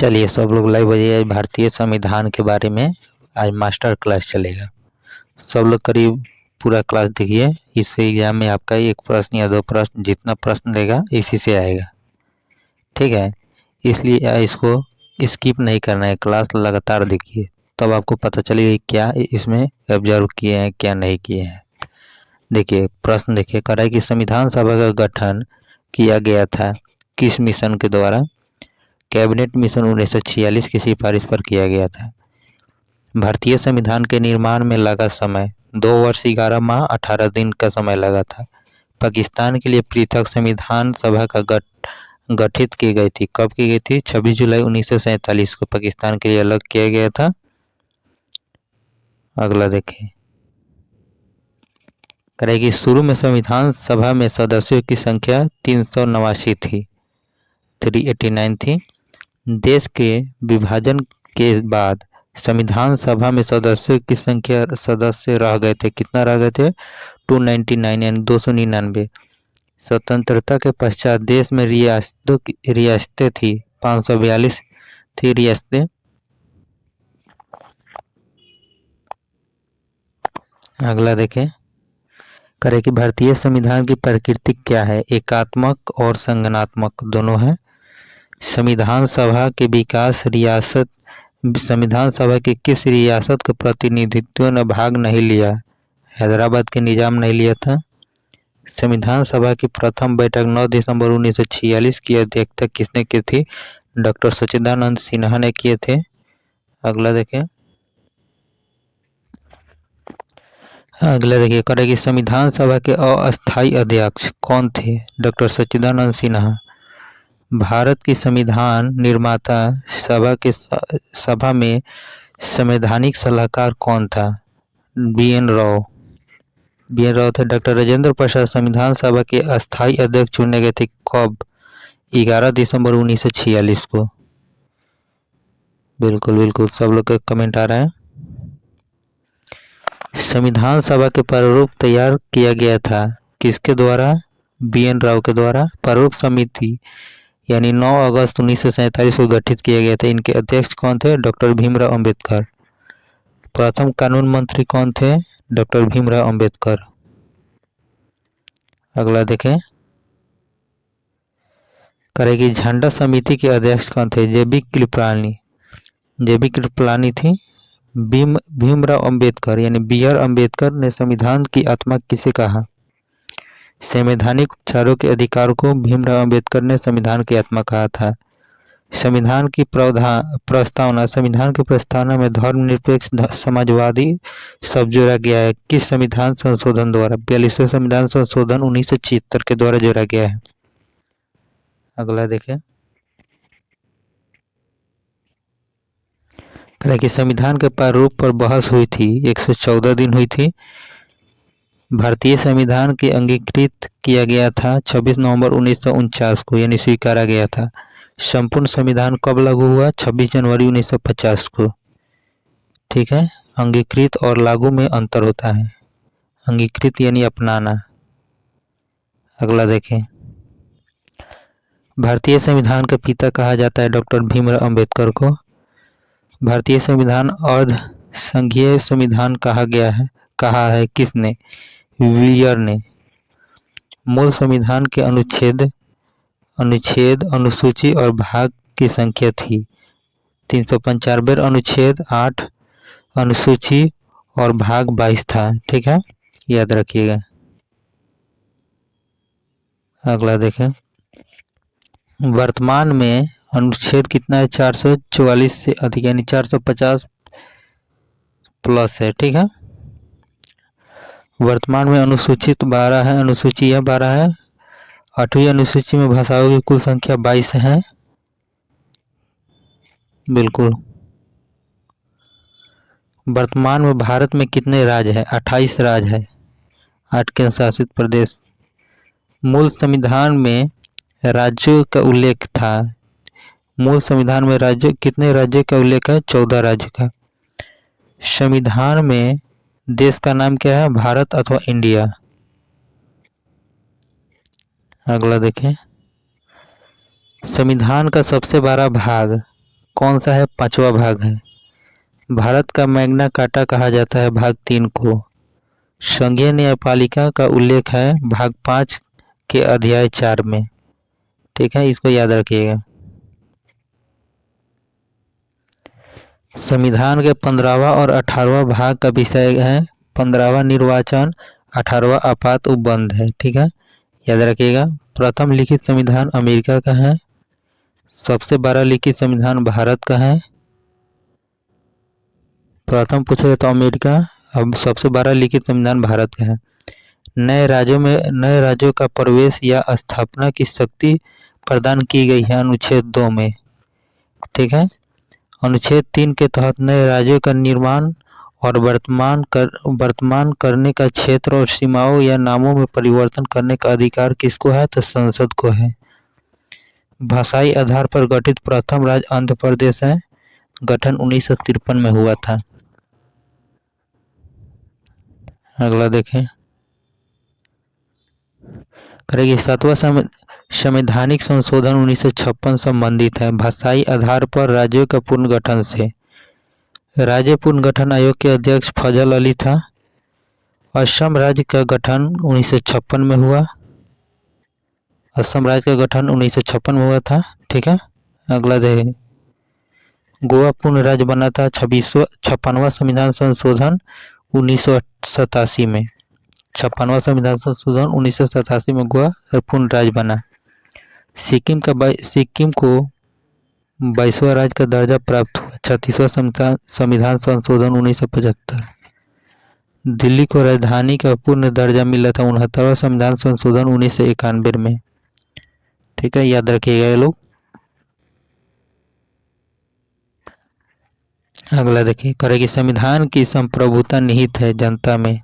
चलिए सब लोग लाइव हो जाइए। भारतीय संविधान के बारे में आज मास्टर क्लास चलेगा। सब लोग करीब पूरा क्लास देखिए। इस एग्जाम में आपका एक प्रश्न या दो प्रश्न, जितना प्रश्न देगा इसी से आएगा, ठीक है। इसलिए इसको स्किप नहीं करना है, क्लास लगातार देखिए, तब आपको पता चलेगा क्या इसमें ऑब्जर्व किए हैं क्या नहीं किए हैं। देखिए प्रश्न देखिए, कह रहा है कि संविधान सभा का गठन किया गया था किस मिशन के द्वारा? कैबिनेट मिशन 1946 की सिफारिश पर किया गया था। भारतीय संविधान के निर्माण में लगा समय 2 वर्ष 11 माह 18 दिन का समय लगा था। पाकिस्तान के लिए पृथक संविधान सभा का गठित की गई थी। कब की गई थी? 26 जुलाई 1947 को पाकिस्तान के लिए अलग किया गया था। अगला देखिए, करेगी शुरू में संविधान सभा में सदस्यों की संख्या 389 थी, 389 थी। देश के विभाजन के बाद संविधान सभा में सदस्यों की संख्या सदस्य रह गए थे, कितना रह गए थे? 299 यानी 299। स्वतंत्रता के पश्चात देश में रियासतें थी 542 थी रियासतें। अगला देखें, करे कि भारतीय संविधान की प्रकृति क्या है? एकात्मक और संगठनात्मक दोनों है। संविधान सभा के विकास रियासत, संविधान सभा की किस रियासत का प्रतिनिधित्व ने भाग नहीं लिया? हैदराबाद के निजाम नहीं लिया था। संविधान सभा की प्रथम बैठक 9 दिसंबर 1946 की अध्यक्षता किसने की थी? डॉक्टर सच्चिदानंद सिन्हा ने किए थे। अगला देखें, अगला देखिए, करेगी संविधान सभा के अस्थायी अध्यक्ष कौन थे? डॉक्टर सच्चिदानंद सिन्हा। भारत की संविधान निर्माता सभा में संवैधानिक सलाहकार कौन था? बी.एन. राव। बी.एन. राव थे। डॉक्टर राजेंद्र प्रसाद संविधान सभा के अस्थायी अध्यक्ष चुने गए थे कब? 11 दिसंबर 1946 को। बिल्कुल बिल्कुल, सब लोग का कमेंट आ रहा है। संविधान सभा के प्रारूप तैयार किया गया था किसके द्वारा? बी.एन. राव के द्वारा। प्रारूप समिति यानी 9 अगस्त 1947 को गठित किया गया था। इनके अध्यक्ष कौन थे? डॉक्टर भीमराव अंबेडकर। प्रथम कानून मंत्री कौन थे? डॉक्टर भीमराव अंबेडकर। अगला देखें, करेगी झंडा समिति के अध्यक्ष कौन थे? जे.बी. कृपलानी। जे.बी. कृपलानी थी। भीमराव अंबेडकर यानी बी.आर. अंबेडकर ने संविधान की आत्मा किसे कहा? संवैधानिक उपचारों के अधिकार को भीमराव अंबेडकर ने संविधान की आत्मा कहा था। संविधान की प्रस्तावना, संविधान की प्रस्तावना में धर्मनिरपेक्ष समाजवादी शब्द जोड़ा गया है किस संविधान संशोधन द्वारा? 42वें संविधान संशोधन 1976 के द्वारा जोड़ा गया है। अगला देखें, कि संविधान के प्रारूप पर बहस हुई थी 114 दिन हुई थी। भारतीय संविधान के अंगीकृत किया गया था 26 नवंबर 1949 को, यानी स्वीकारा गया था। संपूर्ण संविधान कब लागू हुआ? 26 जनवरी 1950 को, ठीक है। अंगीकृत और लागू में अंतर होता है। अंगीकृत यानी अपनाना। अगला देखें, भारतीय संविधान का पिता कहा जाता है डॉक्टर भीमराव अंबेडकर को। भारतीय संविधान अर्ध संघीय संविधान कहा है किसने? विलियर ने। मूल संविधान के अनुच्छेद, अनुसूची और भाग की संख्या थी 395। अनुच्छेद 8, अनुसूची और भाग 22 था, ठीक है, याद रखिएगा। अगला देखें, वर्तमान में अनुच्छेद कितना है? 444 से अधिक यानी 450 प्लस है, ठीक है। वर्तमान में अनुसूचित 12 है, अनुसूची 12 है। 8वीं अनुसूची में भाषाओं की कुल संख्या 22 है, बिल्कुल। वर्तमान में भारत में कितने राज्य हैं? 28 राज्य है, 8 केंद्र शासित प्रदेश। मूल संविधान में राज्यों का उल्लेख था। मूल संविधान में कितने राज्य का उल्लेख है? 14 राज्य का। संविधान में देश का नाम क्या है? भारत अथवा इंडिया। अगला देखें, संविधान का सबसे बड़ा भाग कौन सा है? 5वां भाग है। भारत का मैग्ना कार्टा कहा जाता है भाग 3 को। संघीय न्यायपालिका का उल्लेख है भाग 5 के अध्याय 4 में। ठीक है, इसको याद रखिएगा। संविधान के 15वां और 18वां भाग का विषय है 15वां निर्वाचन, 18वां आपात उपबंध है। ठीक है, याद रखिएगा। प्रथम लिखित संविधान अमेरिका का है, सबसे बड़ा लिखित संविधान भारत का है। प्रथम पूछे तो अमेरिका, अब सबसे बड़ा लिखित संविधान भारत का है। नए राज्यों का प्रवेश या स्थापना की शक्ति प्रदान की गई है अनुच्छेद 2 में। ठीक है, अनुच्छेद 3 के तहत नए राज्यों का निर्माण और वर्तमान करने का क्षेत्र और सीमाओं या नामों में परिवर्तन करने का अधिकार किसको है? तो संसद को है। भाषाई आधार पर गठित प्रथम राज्य आंध्र प्रदेश है, गठन 1953 में हुआ था। अगला देखें, करेगी 7वां संवैधानिक संशोधन 1956 संबंधित है भाषाई आधार पर राज्यों का पुनर्गठन से। राज्य पुनर्गठन आयोग के अध्यक्ष फजल अली था। असम राज्य का गठन 1956 में हुआ। असम राज्य का गठन 1956 में हुआ था। ठीक है, अगला देखें, गोवा पूर्ण राज्य बना था 56वां संविधान संशोधन 1987 में। 56वां संविधान संशोधन 1987 में गोवा पूर्ण राज्य बना। सिक्किम को 22वां राज्य का दर्जा प्राप्त हुआ 36वां संविधान संशोधन 1975। दिल्ली को राजधानी का पूर्ण दर्जा मिला था 69वां संविधान संशोधन 1991 में। ठीक है, याद रखिएगा ये लोग। अगला देखिए, करेगी संविधान की संप्रभुता निहित है जनता में।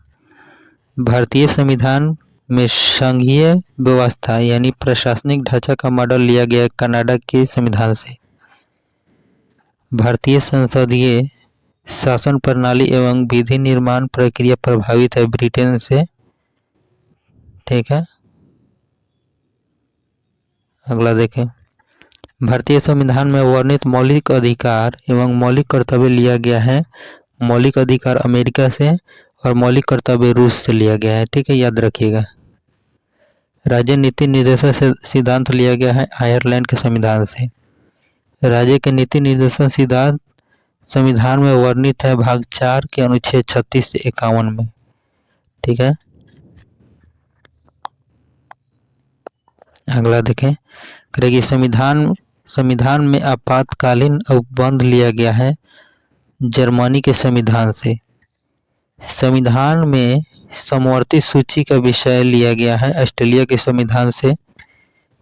भारतीय संविधान में संघीय व्यवस्था यानी प्रशासनिक ढांचा का मॉडल लिया गया कनाडा के संविधान से। भारतीय संसदीय शासन प्रणाली एवं विधि निर्माण प्रक्रिया प्रभावित है ब्रिटेन से। ठीक है, अगला देखें, भारतीय संविधान में वर्णित मौलिक अधिकार एवं मौलिक कर्तव्य लिया गया है। मौलिक अधिकार अमेरिका से और मौलिक कर्तव्य रूस से लिया गया है। ठीक है, याद रखिएगा। राज्य नीति निर्देशन सिद्धांत लिया गया है आयरलैंड के संविधान से। राज्य के नीति निर्देशन सिद्धांत संविधान में वर्णित है भाग 4 के अनुच्छेद 36 से 51 में। ठीक है, अगला देखें, करेगी संविधान में आपातकालीन उपबंध लिया गया है जर्मनी के संविधान से। संविधान में समवर्ती सूची का विषय लिया गया है ऑस्ट्रेलिया के संविधान से।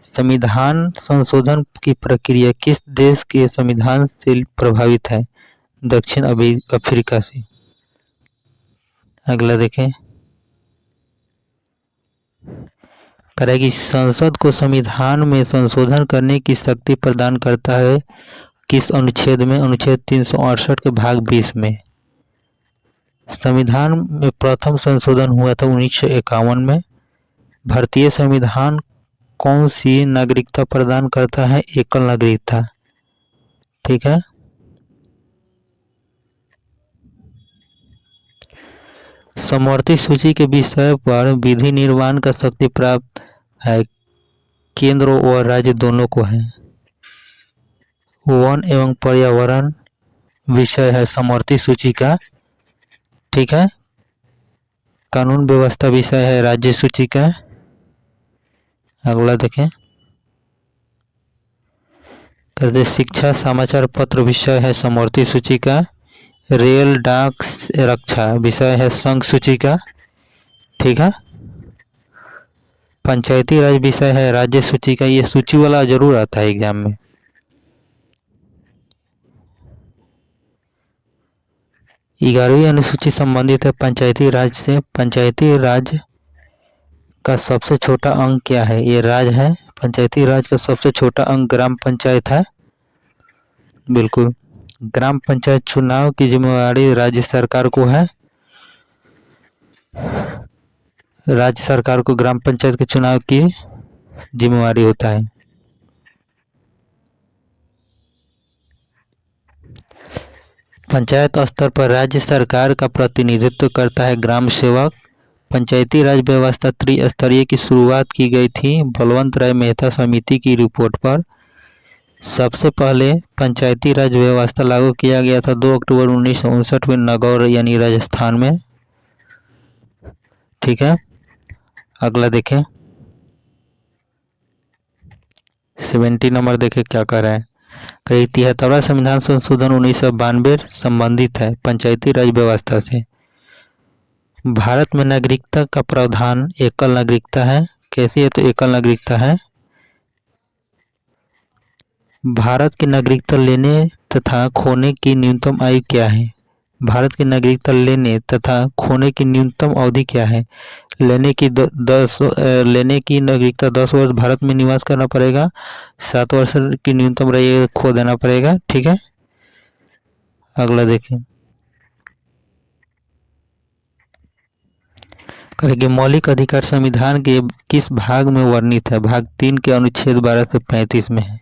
संविधान संशोधन की प्रक्रिया किस देश के संविधान से प्रभावित है? दक्षिण अफ्रीका से। अगला देखें, करेगी संसद को संविधान में संशोधन करने की शक्ति प्रदान करता है किस अनुच्छेद में? अनुच्छेद 368 के भाग 20 में। संविधान में प्रथम संशोधन हुआ था 1951 में। भारतीय संविधान कौन सी नागरिकता प्रदान करता है? एकल नागरिकता। ठीक है, समवर्ती सूची के विषय पर विधि निर्माण का शक्ति प्राप्त है केंद्र और राज्य दोनों को है। वन एवं पर्यावरण विषय है समवर्ती सूची का। ठीक है, कानून व्यवस्था विषय है राज्य सूची का। अगला देखें, कहते शिक्षा समाचार पत्र विषय है समवर्ती सूची का। रेल डाक रक्षा विषय है संघ सूची का। ठीक है, पंचायती राज विषय है राज्य सूची का। ये सूची वाला जरूर आता है एग्जाम में। 11वीं अनुसूची संबंधित है पंचायती राज से। पंचायती राज का सबसे छोटा अंग क्या है? ये राज है। पंचायती राज का सबसे छोटा अंग ग्राम पंचायत है। बिल्कुल, ग्राम पंचायत चुनाव की जिम्मेवारी राज्य सरकार को है। राज्य सरकार को ग्राम पंचायत के चुनाव की जिम्मेवारी होता है। पंचायत स्तर पर राज्य सरकार का प्रतिनिधित्व करता है ग्राम सेवक। पंचायती राज व्यवस्था त्रिस्तरीय की शुरुआत की गई थी बलवंत राय मेहता समिति की रिपोर्ट पर। सबसे पहले पंचायती राज व्यवस्था लागू किया गया था 2 अक्टूबर 1959 में नागौर यानी राजस्थान में। ठीक है, अगला देखें 70 नंबर देखें क्या कह रहा है। 73वां संविधान संशोधन 1992 संबंधित है पंचायती राज व्यवस्था से। भारत में नागरिकता का प्रावधान एकल नागरिकता है। कैसी है? तो एकल नागरिकता है। भारत की नागरिकता लेने तथा खोने की न्यूनतम आयु क्या है? भारत की नागरिकता लेने तथा खोने की न्यूनतम अवधि क्या है? लेने की नागरिकता 10 वर्ष भारत में निवास करना पड़ेगा, 7 वर्ष की न्यूनतम रहेगी, खो देना पड़ेगा। ठीक है, अगला देखें। करेंगे मौलिक अधिकार संविधान के किस भाग में वर्णित है? भाग 3 के अनुच्छेद 12 से 35 में है।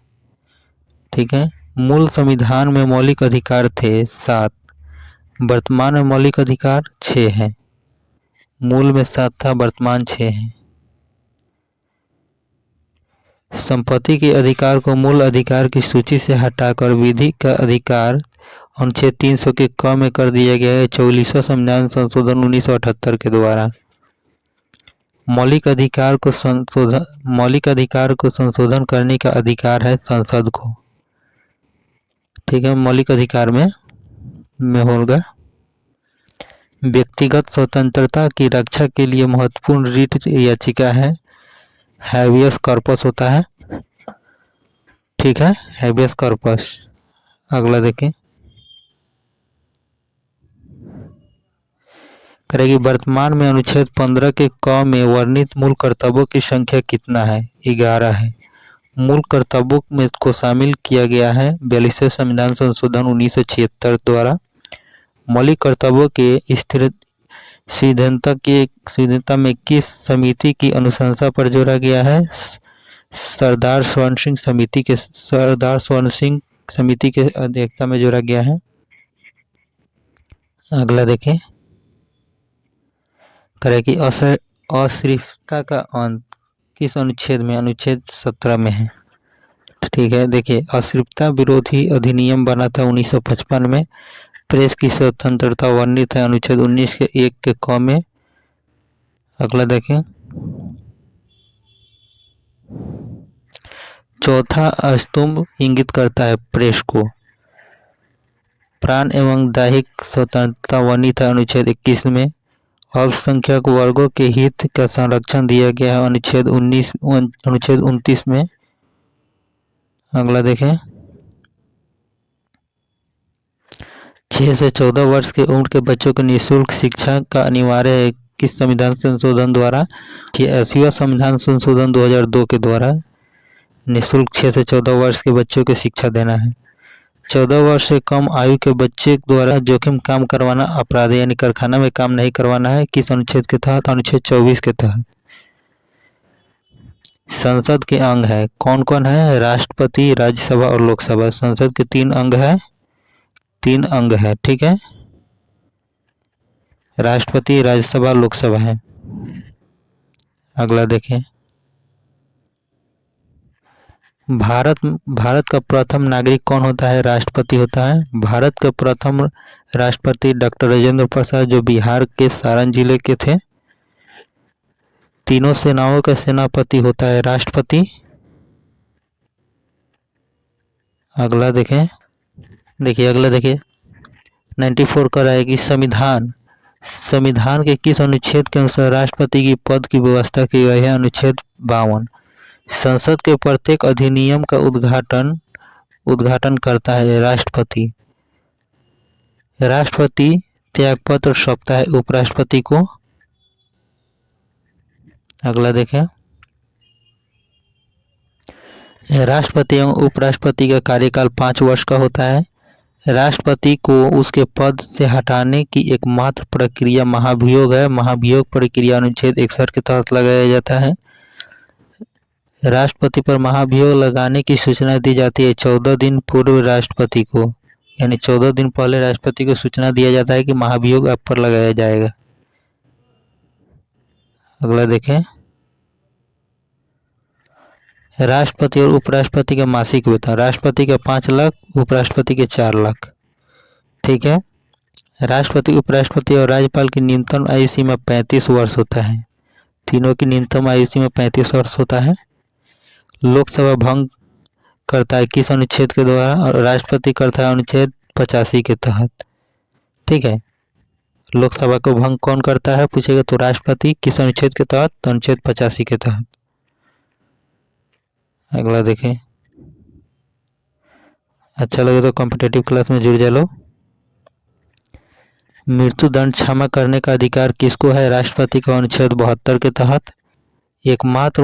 ठीक है, मूल संविधान में मौलिक अधिकार थे 7, वर्तमान में मौलिक अधिकार 6 है। मूल में 7 था, वर्तमान 6 है। संपत्ति के अधिकार को मूल अधिकार की सूची से हटाकर विधि का अधिकार अनुच्छेद 300 के क में कर दिया गया है 44वां संविधान संशोधन 1978 के द्वारा। मौलिक अधिकार को संशोधन करने का अधिकार है संसद को। ठीक है, मौलिक अधिकार में होगा। व्यक्तिगत स्वतंत्रता की रक्षा के लिए महत्वपूर्ण रिट याचिका है हैबियस कॉर्पस होता है। ठीक है, हैबियस कॉर्पस। अगला देखें। करेगी वर्तमान में अनुच्छेद 15 के क में वर्णित मूल कर्तव्यों की संख्या कितना है? 11 है। मूल कर्तव्यों में को शामिल किया गया है 42वें संविधान संशोधन 1976 द्वारा। मौलिक कर्तव्यों के सिद्धांत में किस समिति की अनुशंसा पर जोड़ा गया है? सरदार स्वर्ण सिंह समिति के अध्यक्षता में जोड़ा गया है। अगला देखें। करेगी अस्पृश्यता का अंत किस अनुच्छेद में? अनुच्छेद 17 में है। ठीक है, देखिए अस्पृश्यता विरोधी अधिनियम बना था 1955 में। प्रेस की स्वतंत्रता वर्णित है अनुच्छेद 19 के 1 के क में। अगला देखें। चौथा स्तंभ इंगित करता है प्रेस को। प्राण एवं दैहिक स्वतंत्रता वर्णित है अनुच्छेद 21 में। अल्पसंख्यक वर्गों के हित का संरक्षण दिया गया है अनुच्छेद 29 में। अगला देखें। 6 से 14 वर्ष के उम्र के बच्चों को निःशुल्क शिक्षा का अनिवार्य है किस संविधान संशोधन द्वारा? कि 80वां संविधान संशोधन 2002 के द्वारा निःशुल्क 6 से 14 वर्ष के बच्चों को शिक्षा देना है। 14 वर्ष से कम आयु के बच्चे द्वारा जोखिम काम करवाना अपराध है, यानी कारखाना में काम नहीं करवाना है। किस अनुच्छेद के तहत? अनुच्छेद 24 के तहत। संसद के अंग है कौन कौन है? राष्ट्रपति, राज्यसभा और लोकसभा। संसद के 3 अंग है, 3 अंग है। ठीक है, राष्ट्रपति, राज्यसभा, लोकसभा है। अगला देखें। भारत का प्रथम नागरिक कौन होता है? राष्ट्रपति होता है। भारत के प्रथम राष्ट्रपति डॉक्टर राजेंद्र प्रसाद, जो बिहार के सारण जिले के थे। तीनों सेनाओं का सेनापति होता है राष्ट्रपति। अगला देखें। देखिए अगला देखिए 94 का रहेगी संविधान के किस अनुच्छेद के अनुसार राष्ट्रपति की पद की व्यवस्था की गई है? अनुच्छेद 52। संसद के प्रत्येक अधिनियम का उद्घाटन करता है राष्ट्रपति। राष्ट्रपति त्यागपत्र सौंपता है उपराष्ट्रपति को। अगला देखें। राष्ट्रपति एवं उपराष्ट्रपति का कार्यकाल 5 वर्ष का होता है। राष्ट्रपति को उसके पद से हटाने की एकमात्र प्रक्रिया महाभियोग है। महाभियोग प्रक्रिया अनुच्छेद 61 के तहत लगाया जाता है। राष्ट्रपति पर महाभियोग लगाने की सूचना दी जाती है 14 दिन पूर्व राष्ट्रपति को। यानी 14 दिन पहले राष्ट्रपति को सूचना दिया जाता है कि महाभियोग आप पर लगाया जाएगा। अगला देखें, राष्ट्रपति और उपराष्ट्रपति का मासिक वेतन। राष्ट्रपति का 5 लाख, उपराष्ट्रपति के 4 लाख। ठीक है। राष्ट्रपति, उपराष्ट्रपति और राज्यपाल की न्यूनतम आयु सीमा 35 वर्ष होता है। तीनों की न्यूनतम आयु सीमा 35 वर्ष होता है। लोकसभा भंग करता है किस अनुच्छेद के द्वारा? और राष्ट्रपति करता है अनुच्छेद 85 के तहत। ठीक है। लोकसभा को भंग कौन करता है पूछेगा तो राष्ट्रपति। किस अनुच्छेद के तहत? तो अनुच्छेद 85 के तहत। अगला देखें, अच्छा लगे तो कॉम्पिटिटिव क्लास में जुड़ जाओ। मृत्युदंड क्षमा करने का अधिकार किसको है? राष्ट्रपति का अनुच्छेद 72 के तहत। एकमात्र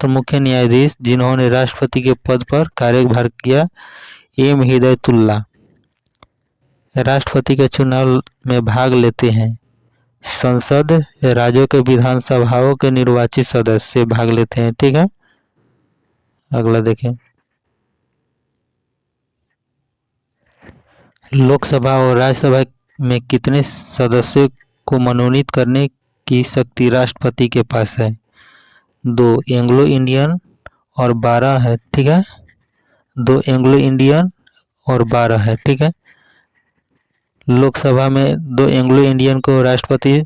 मुख्य न्यायाधीश जिन्होंने राष्ट्रपति के पद पर कार्यभार किया, एम हिदायतुल्ला, राष्ट्रपति के चुनाव में भाग लेते हैं। संसद, राज्यों के विधानसभाओं के निर्वाचित सदस्य भाग लेते हैं। ठीक है। अगला देखें, लोकसभा और राज्यसभा में कितने सदस्यों को मनोनीत करने की शक्ति राष्ट्रपति के पास है? 2 एंग्लो इंडियन और 12 है। ठीक है। 2 एंग्लो इंडियन और 12 है। ठीक है। लोकसभा में 2 एंग्लो इंडियन को राष्ट्रपति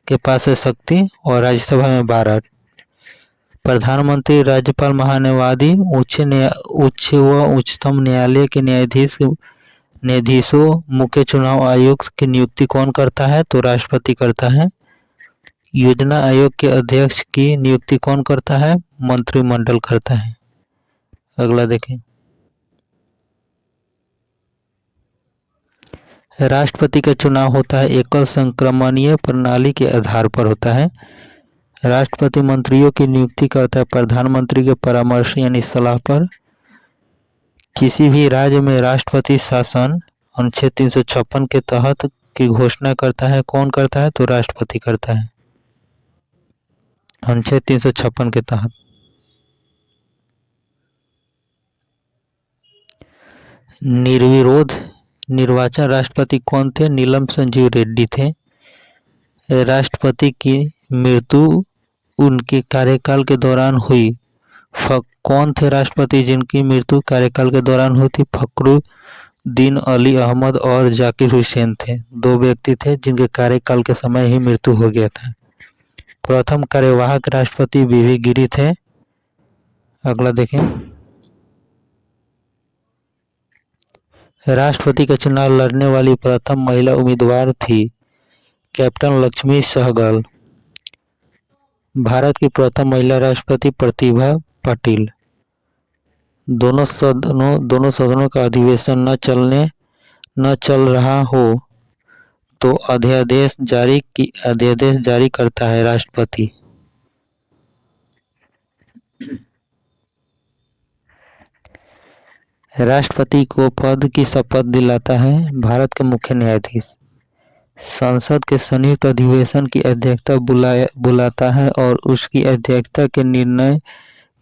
के पास है शक्ति, और राज्यसभा में 12। प्रधानमंत्री, राज्यपाल, महान्यायवादी, उच्च व उच्चतम न्यायालय के न्यायाधीशों, मुख्य चुनाव आयुक्त की नियुक्ति कौन करता है? तो राष्ट्रपति करता है। योजना आयोग के अध्यक्ष की नियुक्ति कौन करता है? मंत्रिमंडल करता है। अगला देखें, राष्ट्रपति का चुनाव होता है एकल संक्रमणीय प्रणाली के आधार पर होता है। राष्ट्रपति मंत्रियों की नियुक्ति करता है प्रधानमंत्री के परामर्श यानी सलाह पर। किसी भी राज्य में राष्ट्रपति शासन अनुच्छेद 356 के तहत की घोषणा करता है, कौन करता है? तो राष्ट्रपति करता है, अनुच्छेद 356 के तहत। निर्विरोध निर्वाचन राष्ट्रपति कौन थे? नीलम संजीव रेड्डी थे। राष्ट्रपति की मृत्यु उनके कार्यकाल के दौरान हुई। कौन थे राष्ट्रपति जिनकी मृत्यु कार्यकाल के दौरान हुई थी? फखरुद्दीन अली अहमद और जाकिर हुसैन थे। 2 व्यक्ति थे जिनके कार्यकाल के समय ही मृत्यु हो गया था। प्रथम कार्यवाहक राष्ट्रपति वीवी गिरी थे। अगला देखें, राष्ट्रपति का चुनाव लड़ने वाली प्रथम महिला उम्मीदवार थी कैप्टन लक्ष्मी सहगल। भारत की प्रथम महिला राष्ट्रपति प्रतिभा पाटिल। दोनों सदनों का अधिवेशन न चल रहा हो तो अध्यादेश जारी करता है राष्ट्रपति। राष्ट्रपति को पद की शपथ दिलाता है भारत के मुख्य न्यायाधीश। संसद के संयुक्त अधिवेशन की अध्यक्षता बुलाता है और उसकी अध्यक्षता के निर्णय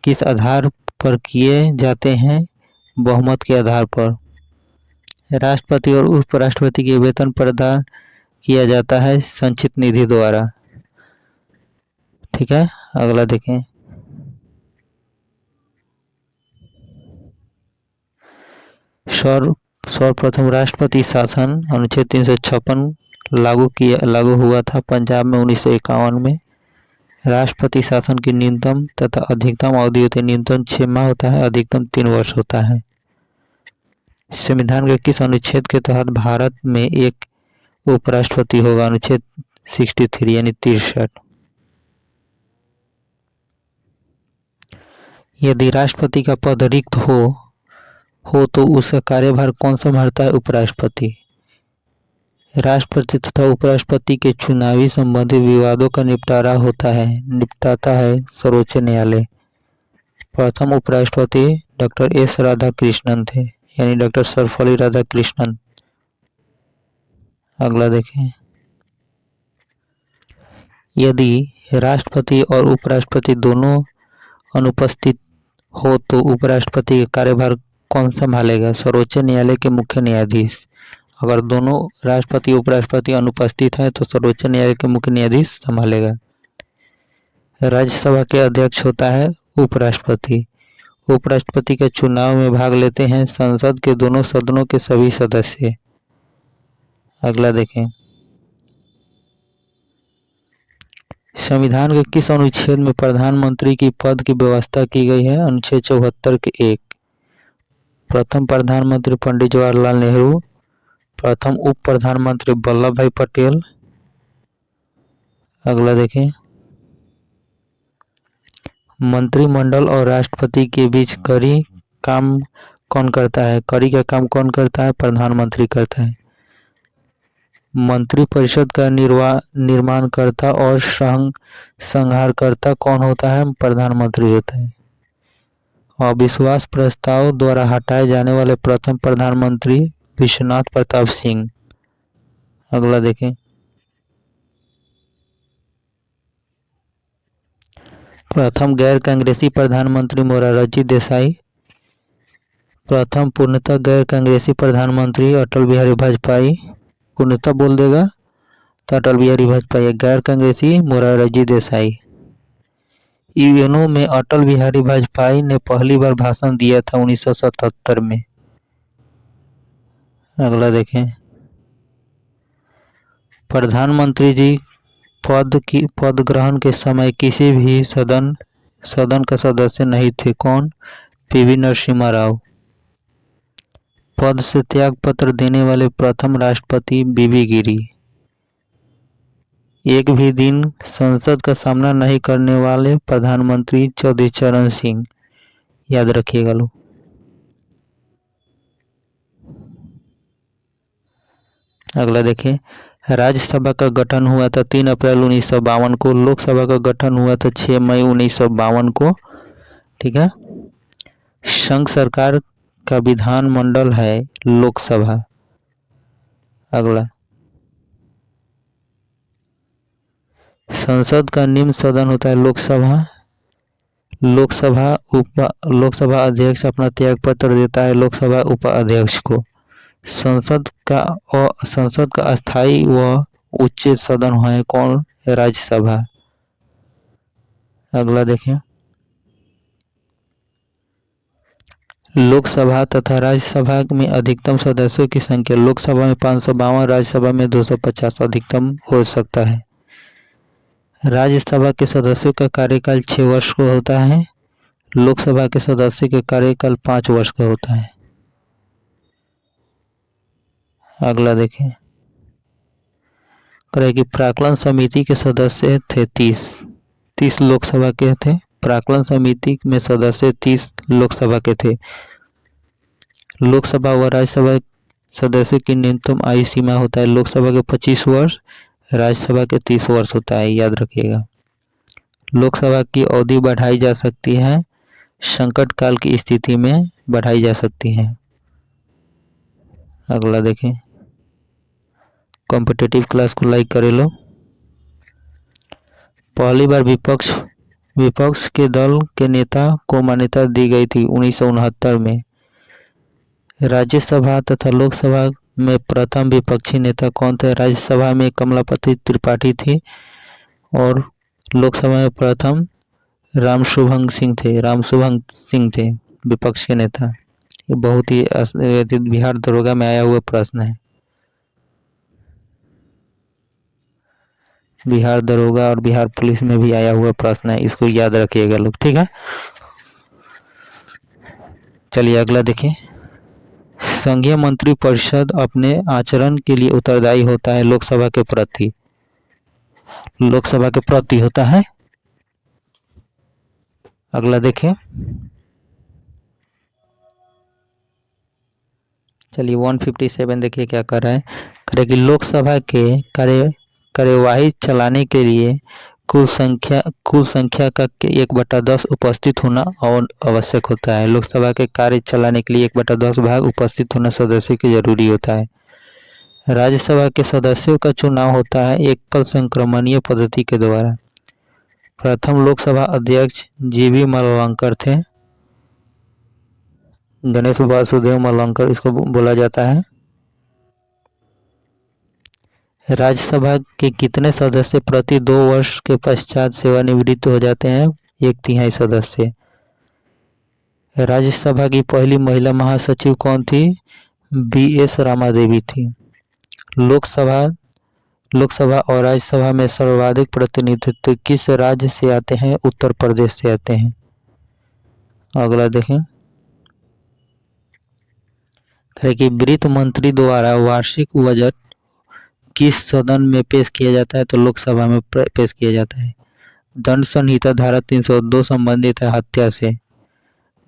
किस आधार पर किए जाते हैं? बहुमत के आधार पर। राष्ट्रपति और उपराष्ट्रपति के वेतन प्रदान किया जाता है संचित निधि द्वारा। ठीक है। अगला देखें, सर्वप्रथम राष्ट्रपति शासन अनुच्छेद 356 लागू हुआ था पंजाब में 1951 में। राष्ट्रपति शासन की न्यूनतम तथा अधिकतम अवधि होती है। न्यूनतम 6 माह होता है, अधिकतम 3 वर्ष होता है। संविधान के किस अनुच्छेद के तहत भारत में एक उपराष्ट्रपति होगा? अनुच्छेद 63 यानी 63। यदि राष्ट्रपति का पद रिक्त हो तो उसका कार्यभार कौन संभालता है? उपराष्ट्रपति। राष्ट्रपति तथा उपराष्ट्रपति के चुनावी संबंधी विवादों का निपटाता है सर्वोच्च न्यायालय। प्रथम उपराष्ट्रपति डॉक्टर एस राधाकृष्णन थे, यानी डॉक्टर सर्वपल्ली राधाकृष्णन। अगला देखें, यदि राष्ट्रपति और उपराष्ट्रपति दोनों अनुपस्थित हो तो उपराष्ट्रपति का कार्यभार कौन संभालेगा? सर्वोच्च न्यायालय के मुख्य न्यायाधीश। अगर दोनों राष्ट्रपति उपराष्ट्रपति अनुपस्थित है तो सर्वोच्च न्यायालय के मुख्य न्यायाधीश संभालेगा। राज्यसभा के अध्यक्ष होता है उपराष्ट्रपति। उपराष्ट्रपति के चुनाव में भाग लेते हैं संसद के दोनों सदनों के सभी सदस्य। अगला देखें, संविधान के किस अनुच्छेद में प्रधानमंत्री की पद की व्यवस्था की गई है? अनुच्छेद 74 के 1। प्रथम प्रधानमंत्री पंडित जवाहरलाल नेहरू, प्रथम उप प्रधानमंत्री वल्लभ भाई पटेल। अगला देखें, मंत्रिमंडल और राष्ट्रपति के बीच कड़ी काम कौन करता है? कड़ी का काम कौन करता है? प्रधानमंत्री करता है। मंत्रिपरिषद का निर्माणकर्ता और संहारकर्ता कौन होता है? प्रधानमंत्री होता है। अविश्वास प्रस्ताव द्वारा हटाए जाने वाले प्रथम प्रधानमंत्री विश्वनाथ प्रताप सिंह। अगला देखें, प्रथम गैर कांग्रेसी प्रधानमंत्री मोरारजी देसाई। प्रथम पूर्णतः गैर कांग्रेसी प्रधानमंत्री अटल बिहारी वाजपेयी। पूर्णतः बोल देगा तो अटल बिहारी वाजपेयी। गैर कांग्रेसी मोरारजी देसाई। यूएनओ में अटल बिहारी वाजपेयी ने पहली बार भाषण दिया था 1977 में। अगला देखें, प्रधानमंत्री जी पद ग्रहण के समय किसी भी सदन का सदस्य नहीं थे। कौन? पीवी नरसिम्हा राव। पद से त्याग पत्र देने वाले प्रथम राष्ट्रपति बीबी गिरी। एक भी दिन संसद का सामना नहीं करने वाले प्रधानमंत्री चौधरी चरण सिंह। याद रखिएगा लोग। अगला देखें, राज्यसभा का गठन हुआ था 3 अप्रैल 1952 को। लोकसभा का गठन हुआ था 6 मई 1952 को। ठीक है। संघ सरकार का विधानमंडल है लोकसभा। अगला, संसद का निम्न सदन होता है लोकसभा। लोकसभा अध्यक्ष अपना त्याग पत्र देता है लोकसभा उपाध्यक्ष को। संसद का अस्थायी व उच्च सदन है कौन? राज्यसभा। अगला देखें, लोकसभा तथा राज्यसभा में अधिकतम सदस्यों की संख्या। लोकसभा में 552, राज्यसभा में 250 अधिकतम हो सकता है। राज्यसभा के सदस्यों का कार्यकाल 6 वर्ष का होता है। लोकसभा के सदस्य का कार्यकाल 5 वर्ष का होता है। अगला देखें, करें कि प्राक्कलन समिति के सदस्य थे 30 लोकसभा के थे। प्राक्कलन समिति में सदस्य 30 लोकसभा के थे। लोकसभा व राज्यसभा सदस्यों की न्यूनतम आयु सीमा होता है लोकसभा के 25 वर्ष, राज्यसभा के 30 वर्ष होता है। याद रखिएगा। लोकसभा की अवधि बढ़ाई जा सकती है, संकट काल की स्थिति में बढ़ाई जा सकती है। अगला देखें, कॉम्पिटिटिव क्लास को लाइक करे लो। पहली बार विपक्ष के दल के नेता को मान्यता दी गई थी 1969 में। राज्यसभा तथा लोकसभा में प्रथम विपक्षी नेता कौन थे? राज्यसभा में कमलापति त्रिपाठी थी और लोकसभा में प्रथम रामशुभंग सिंह थे विपक्ष के नेता। ये बहुत ही बिहार दरोगा में आया हुआ प्रश्न है। बिहार दरोगा और बिहार पुलिस में भी आया हुआ प्रश्न है, इसको याद रखिएगा लोग। ठीक है, चलिए अगला देखिए। संघीय मंत्रिपरिषद अपने आचरण के लिए उत्तरदायी होता है लोकसभा के प्रति होता है। अगला देखें, चलिए 157 देखिए क्या कर रहा है। करे कि लोकसभा के कार्यवाही चलाने के लिए कुल संख्या का 1/10 उपस्थित होना और आवश्यक होता है। लोकसभा के कार्य चलाने के लिए 1/10 भाग उपस्थित होना सदस्य के जरूरी होता है। राज्यसभा के सदस्यों का चुनाव होता है एकल संक्रमणीय पद्धति के द्वारा। प्रथम लोकसभा अध्यक्ष जीवी मालवांकर थे। गणेश वासुदेव मलंकर इसको बोला जाता है। राज्यसभा के कितने सदस्य प्रति 2 वर्ष के पश्चात सेवानिवृत्त हो जाते हैं? 1/3 सदस्य। राज्यसभा की पहली महिला महासचिव कौन थी? BS रामादेवी थी। लोकसभा और राज्यसभा में सर्वाधिक प्रतिनिधित्व किस राज्य से आते हैं? उत्तर प्रदेश से आते हैं। अगला देखें, कि वित्त मंत्री द्वारा वार्षिक बजट किस सदन में पेश किया जाता है? तो लोकसभा में पेश किया जाता है। दंड संहिता धारा 302 संबंधित है हत्या से।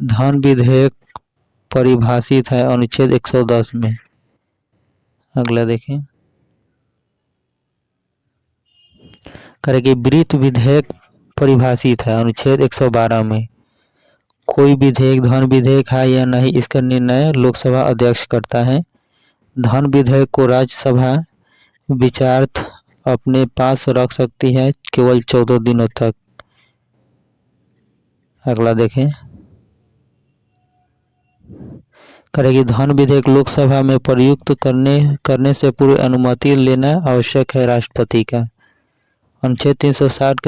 धन विधेयक परिभाषित है अनुच्छेद 110 में। अगला देखें, कि वित्त विधेयक परिभाषित है अनुच्छेद 112 में। कोई विधेयक धन विधेयक है या नहीं, इसका निर्णय लोकसभा अध्यक्ष करता है। धन विधेयक को राज्यसभा विचारार्थ अपने पास रख सकती है केवल 14 दिनों तक। अगला देखें, करेगी धन विधेयक लोकसभा में प्रयुक्त करने से पूर्व अनुमति लेना आवश्यक है राष्ट्रपति का। अनुच्छेद 360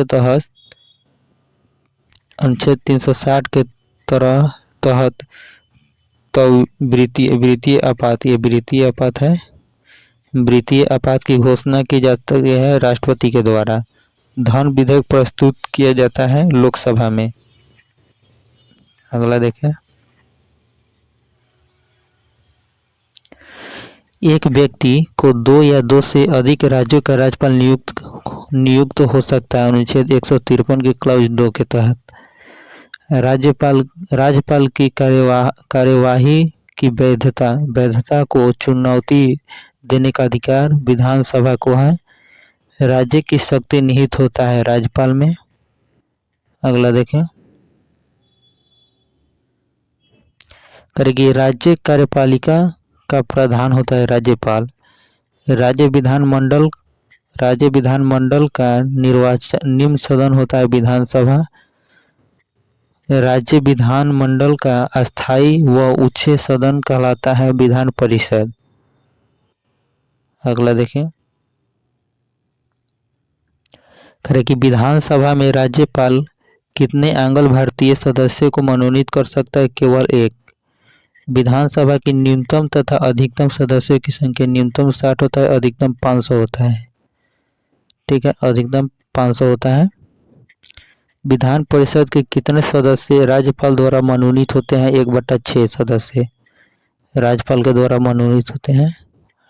के तहत तो वृत्तीय आपात, ये वृत्तीय आपात है। वृत्तीय आपात की घोषणा की जाती है राष्ट्रपति के द्वारा। धन विधेयक प्रस्तुत किया जाता है लोकसभा में। अगला देखें, एक व्यक्ति को 2 या 2 से अधिक राज्यों का राज्यपाल नियुक्त हो सकता है अनुच्छेद 153 के क्लॉज 2 के तहत। राज्यपाल की कार्यवाही की वैधता को चुनौती देने का अधिकार विधानसभा को है। राज्य की शक्ति निहित होता है राज्यपाल में। अगला देखें, करेगी राज्य कार्यपालिका का प्रधान होता है राज्यपाल। राज्य विधानमंडल का निर्वाचन निम्न सदन होता है विधानसभा। राज्य विधानमंडल का अस्थायी व उच्च सदन कहलाता है विधान परिषद। अगला देखें, कि विधानसभा में राज्यपाल कितने आंग्ल भारतीय सदस्यों को मनोनीत कर सकता है? केवल 1। विधानसभा की न्यूनतम तथा अधिकतम सदस्यों की संख्या न्यूनतम 60 होता है, अधिकतम 500 होता है। ठीक है, अधिकतम 500 होता है। विधान परिषद के कितने सदस्य राज्यपाल द्वारा मनोनीत होते हैं? 1/6 सदस्य राज्यपाल के द्वारा मनोनीत होते हैं।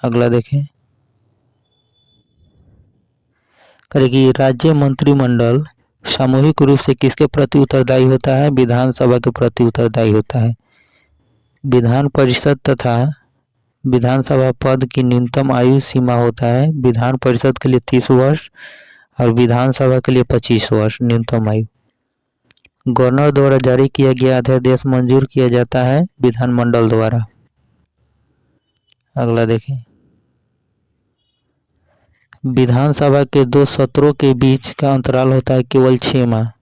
अगला देखें, करेगी राज्य मंत्रिमंडल सामूहिक रूप से किसके प्रति उत्तरदायी होता है? विधानसभा के प्रति उत्तरदायी होता है। विधान परिषद तथा विधानसभा पद की न्यूनतम आयु सीमा होता है विधान परिषद के लिए 30 वर्ष और विधानसभा के लिए 25 वर्ष न्यूनतम आयु। गवर्नर द्वारा जारी किया गया अध्यादेश मंजूर किया जाता है विधानमंडल द्वारा। अगला देखें, विधानसभा के 2 सत्रों के बीच का अंतराल होता है केवल 6 माह।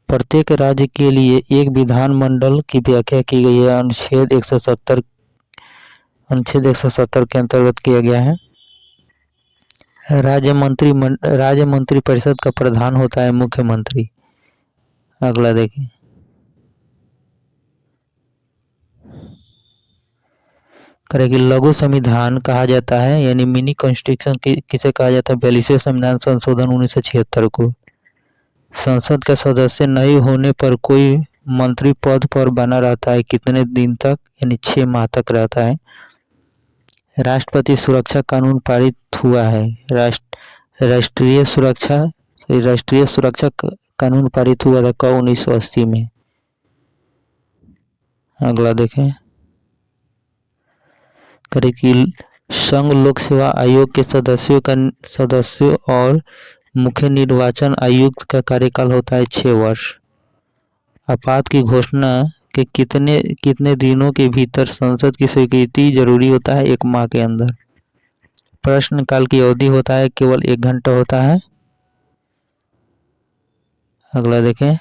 प्रत्येक राज्य के लिए एक विधानमंडल की व्याख्या की गई है अनुच्छेद 170 के अंतर्गत किया गया है। राज्य मंत्री परिषद का प्रधान होता है मुख्यमंत्री। अगला देखें, करेगी लघु संविधान कहा जाता है यानी मिनी कॉन्स्टिट्यूशन किसे कहा जाता है? 42वें संविधान संशोधन 1976 को। संसद का सदस्य नहीं होने पर कोई मंत्री पद पर बना रहता है कितने दिन तक? यानी 6 माह तक रहता है। राष्ट्रपति सुरक्षा कानून पारित हुआ है। राष्ट्रीय सुरक्षा कानून पारित हुआ था कब? 1980 में। अगला देखें, करेगी संघ लोक सेवा आयोग के सदस्यों और मुख्य निर्वाचन आयुक्त का कार्यकाल होता है 6 वर्ष। आपात की घोषणा के कितने दिनों के भीतर संसद की स्वीकृति जरूरी होता है? 1 माह के अंदर। प्रश्नकाल की अवधि होता है केवल 1 घंटा होता है। अगला देखें,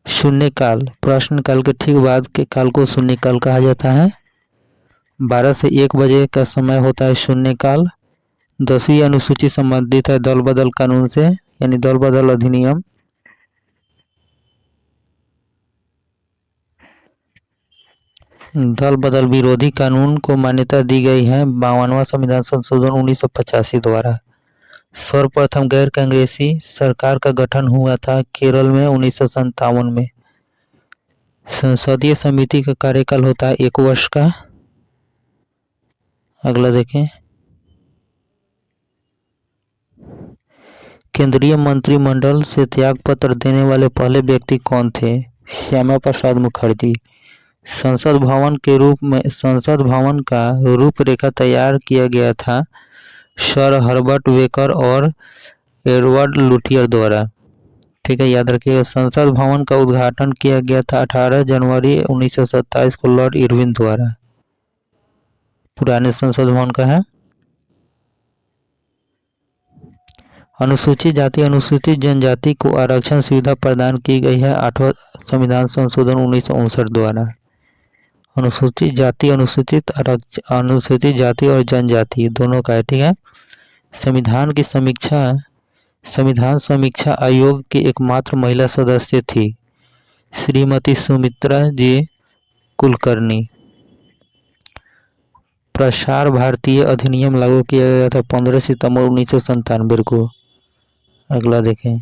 शून्यकाल, प्रश्नकाल के ठीक बाद के काल को शून्यकाल कहा जाता है। 12 से 1 बजे का समय होता है शून्यकाल। 10वीं अनुसूची संबंधित है दल बदल कानून से, यानी दल बदल अधिनियम। दल बदल विरोधी कानून को मान्यता दी गई है 52वां संविधान संशोधन 1985 द्वारा। सर्वप्रथम गैर कांग्रेसी सरकार का गठन हुआ था केरल में 1957 में। संसदीय समिति का कार्यकाल होता है 1 वर्ष का। अगला देखें, केंद्रीय मंत्रिमंडल से त्यागपत्र देने वाले पहले व्यक्ति कौन थे? श्यामा प्रसाद मुखर्जी। संसद भवन का रूपरेखा तैयार किया गया था सर हर्बर्ट वेकर और एडवर्ड लुटियर द्वारा। ठीक है, याद रखिए। संसद भवन का उद्घाटन किया गया था 18 जनवरी 1927 को लॉर्ड इरविन द्वारा। पुराने संसद भवन का है। अनुसूचित जाति अनुसूचित जनजाति को आरक्षण सुविधा प्रदान की गई है 8वां संविधान संशोधन 1959 द्वारा। अनुसूचित जाति अनुसूचित जाति और जनजाति दोनों का है। ठीक है। संविधान समीक्षा आयोग की एकमात्र महिला सदस्य थी श्रीमती सुमित्रा जी कुलकर्णी। प्रसार भारतीय अधिनियम लागू किया गया था 15 सितंबर 1997 को। अगला देखें,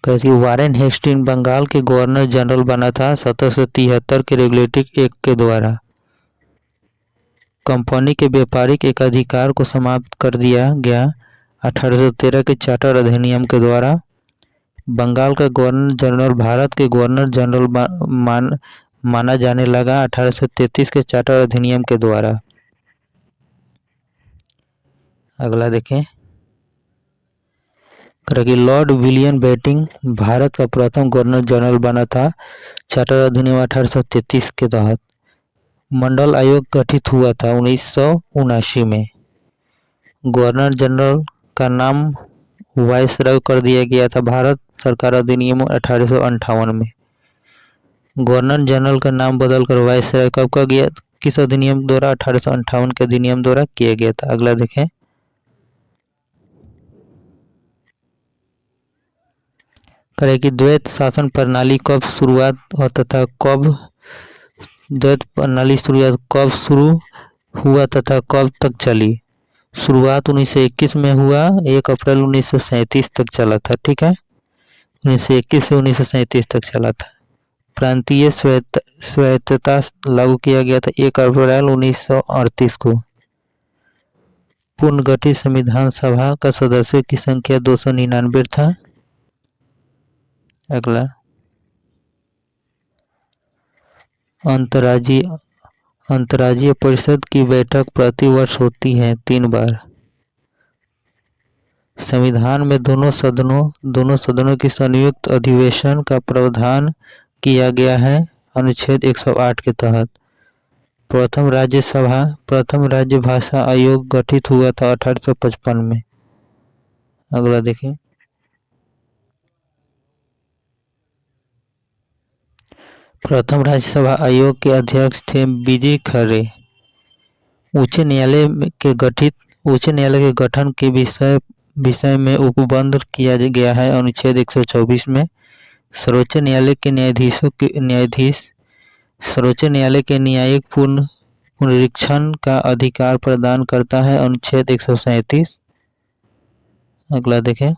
कैसी वारेन हेस्टिंग बंगाल के गवर्नर जनरल बना था 1773 के रेगुलेटिंग एक्ट के द्वारा। कंपनी के व्यापारिक एकाधिकार को समाप्त कर दिया गया 1813 के चार्टर अधिनियम के द्वारा। बंगाल का गवर्नर जनरल भारत के गवर्नर जनरल माना जाने लगा 1833 के चार्टर अधिनियम के द्वारा। अगला देखें, लॉर्ड विलियम बेंटिंक भारत का प्रथम गवर्नर जनरल बना था चार्टर अधिनियम 1833 के तहत। मंडल आयोग गठित हुआ था 1979 में। गवर्नर जनरल का नाम वायसराय कर दिया गया था भारत सरकार अधिनियम 1858 में। गवर्नर जनरल का नाम बदलकर वायसराय कब का गया, किस अधिनियम द्वारा? 1858 के अधिनियम द्वारा किया गया था। अगला देखें, कि द्वैत शासन प्रणाली कब शुरुआत तथा कब शुरू हुआ तथा कब तक चली? शुरुआत 1921 में हुआ, 1 अप्रैल 1937 तक चला था। ठीक है, 1921 से 1937 तक चला था। प्रांतीय स्वायत्तता लागू किया गया था 1 अप्रैल 1938 को। पुनर्गठित संविधान सभा का सदस्यों की संख्या 299 था। अगला, अंतर्राज्यीय परिषद की बैठक प्रति वर्ष होती है 3 बार। संविधान में दोनों सदनों की संयुक्त अधिवेशन का प्रावधान किया गया है अनुच्छेद 108 के तहत। प्रथम राज्य भाषा आयोग गठित हुआ था 1855 में। अगला देखें, प्रथम राज्यसभा आयोग के अध्यक्ष थे बीजी खरे। उच्च न्यायालय के गठन के विषय में उपबंध किया गया है अनुच्छेद 124 में। सर्वोच्च न्यायालय के न्यायिक पुनरीक्षण का अधिकार प्रदान करता है अनुच्छेद 137। अगला देखें,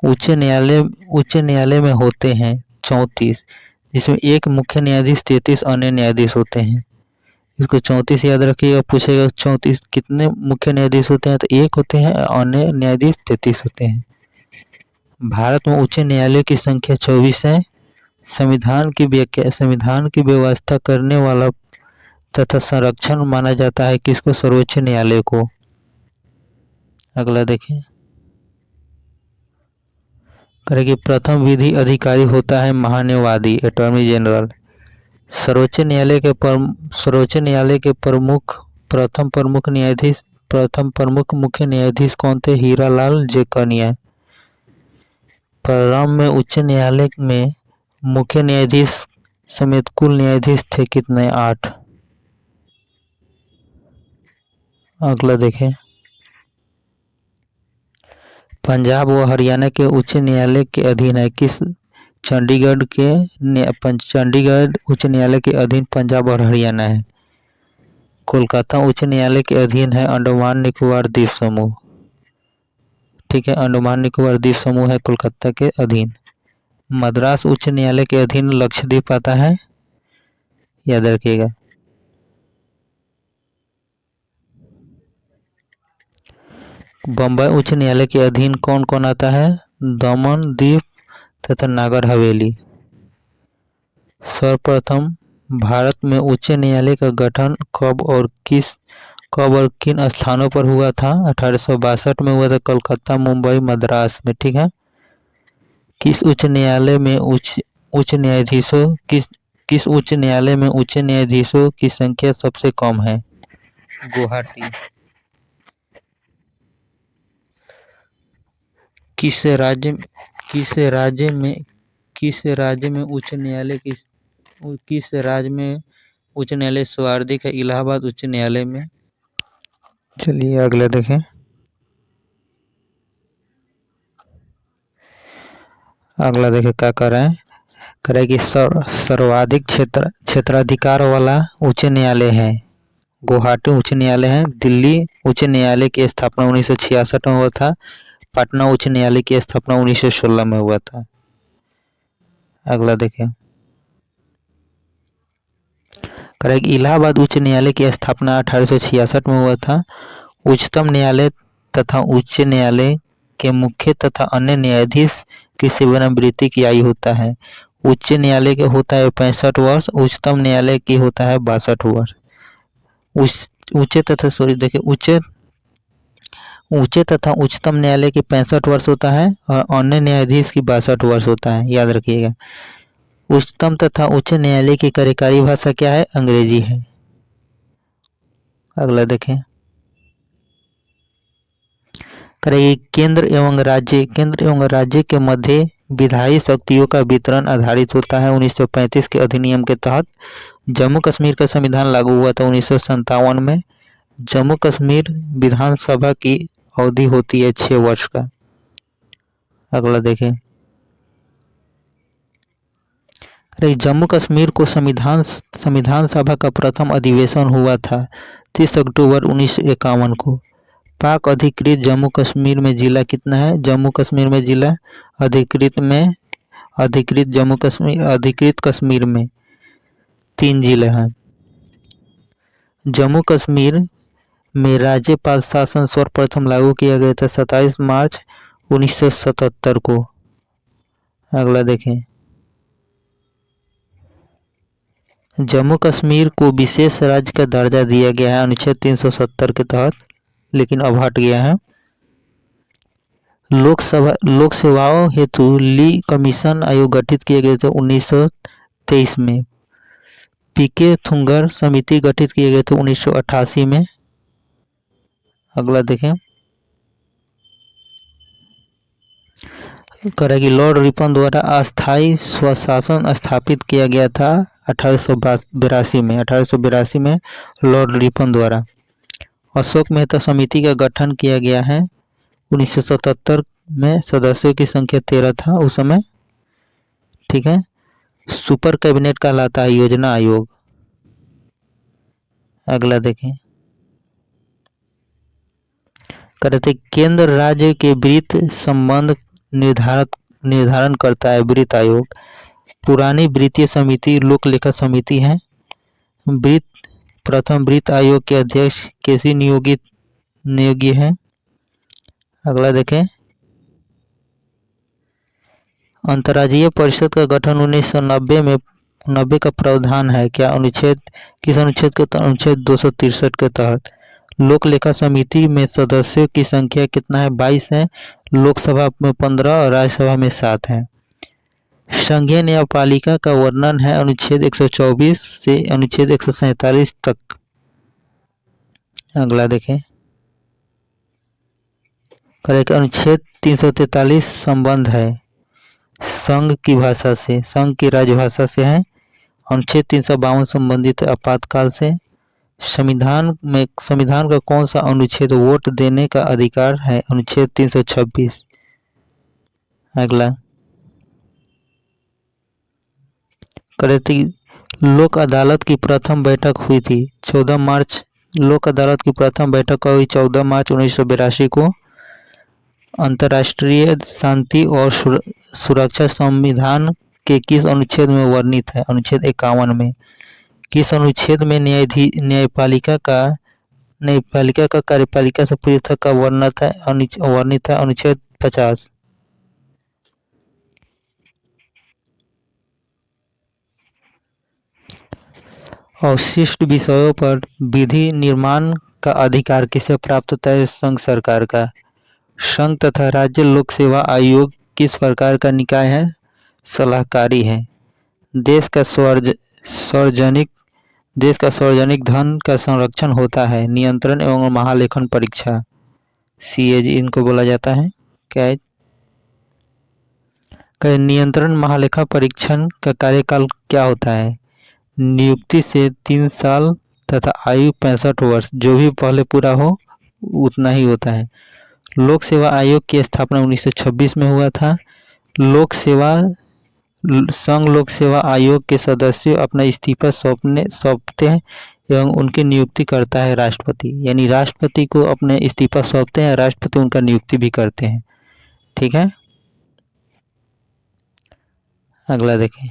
उच्च न्यायालय में होते हैं 34, जिसमें एक मुख्य न्यायाधीश 33 अन्य न्यायाधीश होते हैं। इसको 34 याद रखिएगा। पूछेगा 34 कितने मुख्य न्यायाधीश होते हैं, तो 1 होते हैं, अन्य न्यायाधीश 33 होते हैं। भारत में उच्च न्यायालय की संख्या 24 है। संविधान की व्यवस्था करने वाला तथा संरक्षण माना जाता है किसको? सर्वोच्च न्यायालय को। अगला देखें, करेगी प्रथम विधि अधिकारी होता है महान्यायवादी अटॉर्नी जनरल। सर्वोच्च न्यायालय के प्रथम प्रमुख मुख्य न्यायाधीश कौन थे? हीरालाल जेकनिया। प्रारंभ में उच्च न्यायालय में मुख्य न्यायाधीश समेत कुल न्यायाधीश थे कितने? 8। अगला देखें, पंजाब व हरियाणा के उच्च न्यायालय के अधीन है किस? चंडीगढ़ उच्च न्यायालय के अधीन पंजाब और हरियाणा है। कोलकाता उच्च न्यायालय के अधीन है अंडमान निकोबार द्वीप समूह। ठीक है, अंडमान निकोबार द्वीप समूह है कोलकाता के अधीन। मद्रास उच्च न्यायालय के अधीन लक्षद्वीप आता है, याद रखिएगा। बम्बई उच्च न्यायालय के अधीन कौन कौन आता है? दमन दीव तथा नागर हवेली। सर्वप्रथम भारत में उच्च न्यायालय का गठन कब और किन स्थानों पर हुआ था? 1862 में हुआ था, कलकत्ता, मुंबई, मद्रास में। ठीक है। किस उच्च न्यायालय में उच्च न्यायाधीशों की संख्या सबसे कम है? गुवाहाटी। किस राज्य में उच्च न्यायालय सर्वाधिक है? इलाहाबाद उच्च न्यायालय में। चलिए अगला देखें, क्या कर रहे हैं? करे कि सर्वाधिक क्षेत्राधिकार वाला उच्च न्यायालय है गुवाहाटी उच्च न्यायालय है। दिल्ली उच्च न्यायालय की स्थापना 1966 में हुआ था। पटना उच्च न्यायालय की स्थापना 1916 में हुआ था। अगला देखें, करेक्ट, इलाहाबाद उच्च न्यायालय की स्थापना 1866 में हुआ था। उच्चतम न्यायालय तथा उच्च न्यायालय के मुख्य तथा अन्य न्यायाधीश की सेवानिवृत्ति की आयु होता है। उच्च न्यायालय के होता है 65 वर्ष, उच्चतम न्यायालय की होता है 62 वर्ष। उच्च तथा उच्चतम न्यायालय की 65 वर्ष होता है और अन्य न्यायाधीश की 62 वर्ष होता है, याद रखिएगा। उच्चतम तथा उच्च न्यायालय की कार्यकारी भाषा क्या है? अंग्रेजी है। अगला देखें, केंद्र एवं राज्य के मध्य विधायी शक्तियों का वितरण आधारित होता है 1935 के अधिनियम के तहत। जम्मू कश्मीर का संविधान लागू हुआ था 1957 में। जम्मू कश्मीर विधानसभा की अवधि होती है 6 वर्ष का। अगला देखें, जम्मू कश्मीर को संविधान सभा का प्रथम अधिवेशन हुआ था 30 अक्टूबर 1951 को। पाक अधिकृत जम्मू कश्मीर में जिला कितना है? जम्मू कश्मीर में जिला अधिकृत कश्मीर में 3 जिले हैं। जम्मू कश्मीर में राज्यपाल शासन सर्वप्रथम लागू किया गया था 27 मार्च 1977 को। अगला देखें, जम्मू कश्मीर को विशेष राज्य का दर्जा दिया गया है अनुच्छेद 370 के तहत, लेकिन अब हट गया है। लोक सेवाओं हेतु ली कमीशन आयोग गठित किए गए थे 1923 में। पीके थुंगर समिति गठित किए गए थे 1988 में। अगला देखें, करेगी लॉर्ड रिपन द्वारा अस्थायी स्वशासन स्थापित किया गया था 1882 में लॉर्ड रिपन द्वारा। अशोक मेहता समिति का गठन किया गया है 1977 में। सदस्यों की संख्या 13 था उस समय। ठीक है। सुपर कैबिनेट कहलाता है योजना आयोग। अगला देखें, कहते केंद्र राज्य के वित्त संबंध निर्धारण करता है वित्त आयोग। पुरानी वित्तीय समिति लोक लेखा समिति है। प्रथम वित्त आयोग के अध्यक्ष केसी नियोगी है। अगला देखें, अंतर्राज्यीय परिषद का गठन 1990 का प्रावधान है क्या? किस अनुच्छेद के तहत? अनुच्छेद 263 के तहत। लोक लेखा समिति में सदस्यों की संख्या कितना है? 22 है। लोकसभा में 15 और राज्यसभा में 7 है। संघीय न्यायपालिका का वर्णन है अनुच्छेद 124 से अनुच्छेद 147 तक। अगला देखें, करेक्ट, अनुच्छेद 343 संबंध है संघ की भाषा से, संघ की राजभाषा से है। अनुच्छेद 352 संबंधित है आपातकाल से। संविधान का कौन सा अनुच्छेद वोट देने का अधिकार है? अनुच्छेद 326। अगला करती लोक अदालत की प्रथम बैठक हुई थी 14 मार्च। लोक अदालत की प्रथम बैठक हुई 14 मार्च 1982 को। अंतर्राष्ट्रीय शांति और सुरक्षा संविधान के किस अनुच्छेद में वर्णित है? अनुच्छेद 51 में। किस अनुच्छेद में न्यायपालिका का कार्यपालिका से पृथक का वर्णित है? अनुच्छेद 50। अवशिष्ट विषयों पर विधि निर्माण का अधिकार किसे प्राप्त होता है? संघ सरकार का। संघ तथा राज्य लोक सेवा आयोग किस प्रकार का निकाय है? सलाहकारी है। देश का सार्वजनिक धन का संरक्षण होता है नियंत्रण एवं महालेखन परीक्षा, CAG इनको बोला जाता है। क्या नियंत्रण महालेखा परीक्षण का कार्यकाल क्या होता है? नियुक्ति से 3 साल तथा आयु 65 वर्ष, जो भी पहले पूरा हो उतना ही होता है। लोक सेवा आयोग की स्थापना 1926 में हुआ था। संघ लोक सेवा आयोग के सदस्य अपना इस्तीफा सौंपते हैं एवं उनकी नियुक्ति करता है राष्ट्रपति, यानी राष्ट्रपति को अपने इस्तीफा सौंपते हैं, राष्ट्रपति उनका नियुक्ति भी करते हैं। ठीक है, अगला देखें।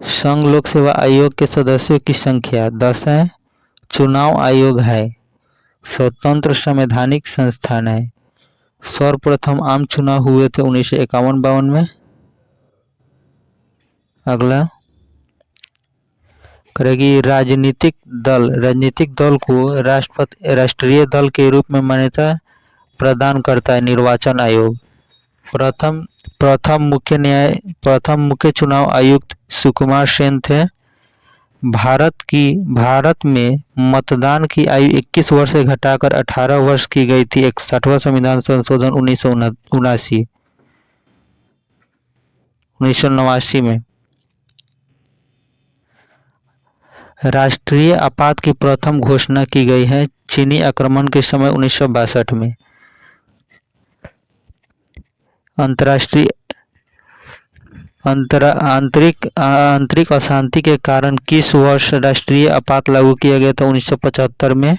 संघ लोक सेवा आयोग के सदस्यों की संख्या 10 है। चुनाव आयोग है। स्वतंत्र संवैधानिक संस्थान है। सर्वप्रथम आम चुनाव हुए थे 1951-52 में। अगला करेगी राजनीतिक दल को राष्ट्रीय दल के रूप में मान्यता प्रदान करता है निर्वाचन आयोग। प्रथम मुख्य चुनाव आयुक्त सुकुमार सेन थे। भारत में मतदान की आयु 21 वर्ष से घटाकर 18 वर्ष की गई थी 61वां संविधान संशोधन 1989 में। राष्ट्रीय आपात की प्रथम घोषणा की गई है चीनी आक्रमण के समय 1962 में। आंतरिक अशांति के कारण किस वर्ष राष्ट्रीय आपात लागू किया गया था? 1975 में।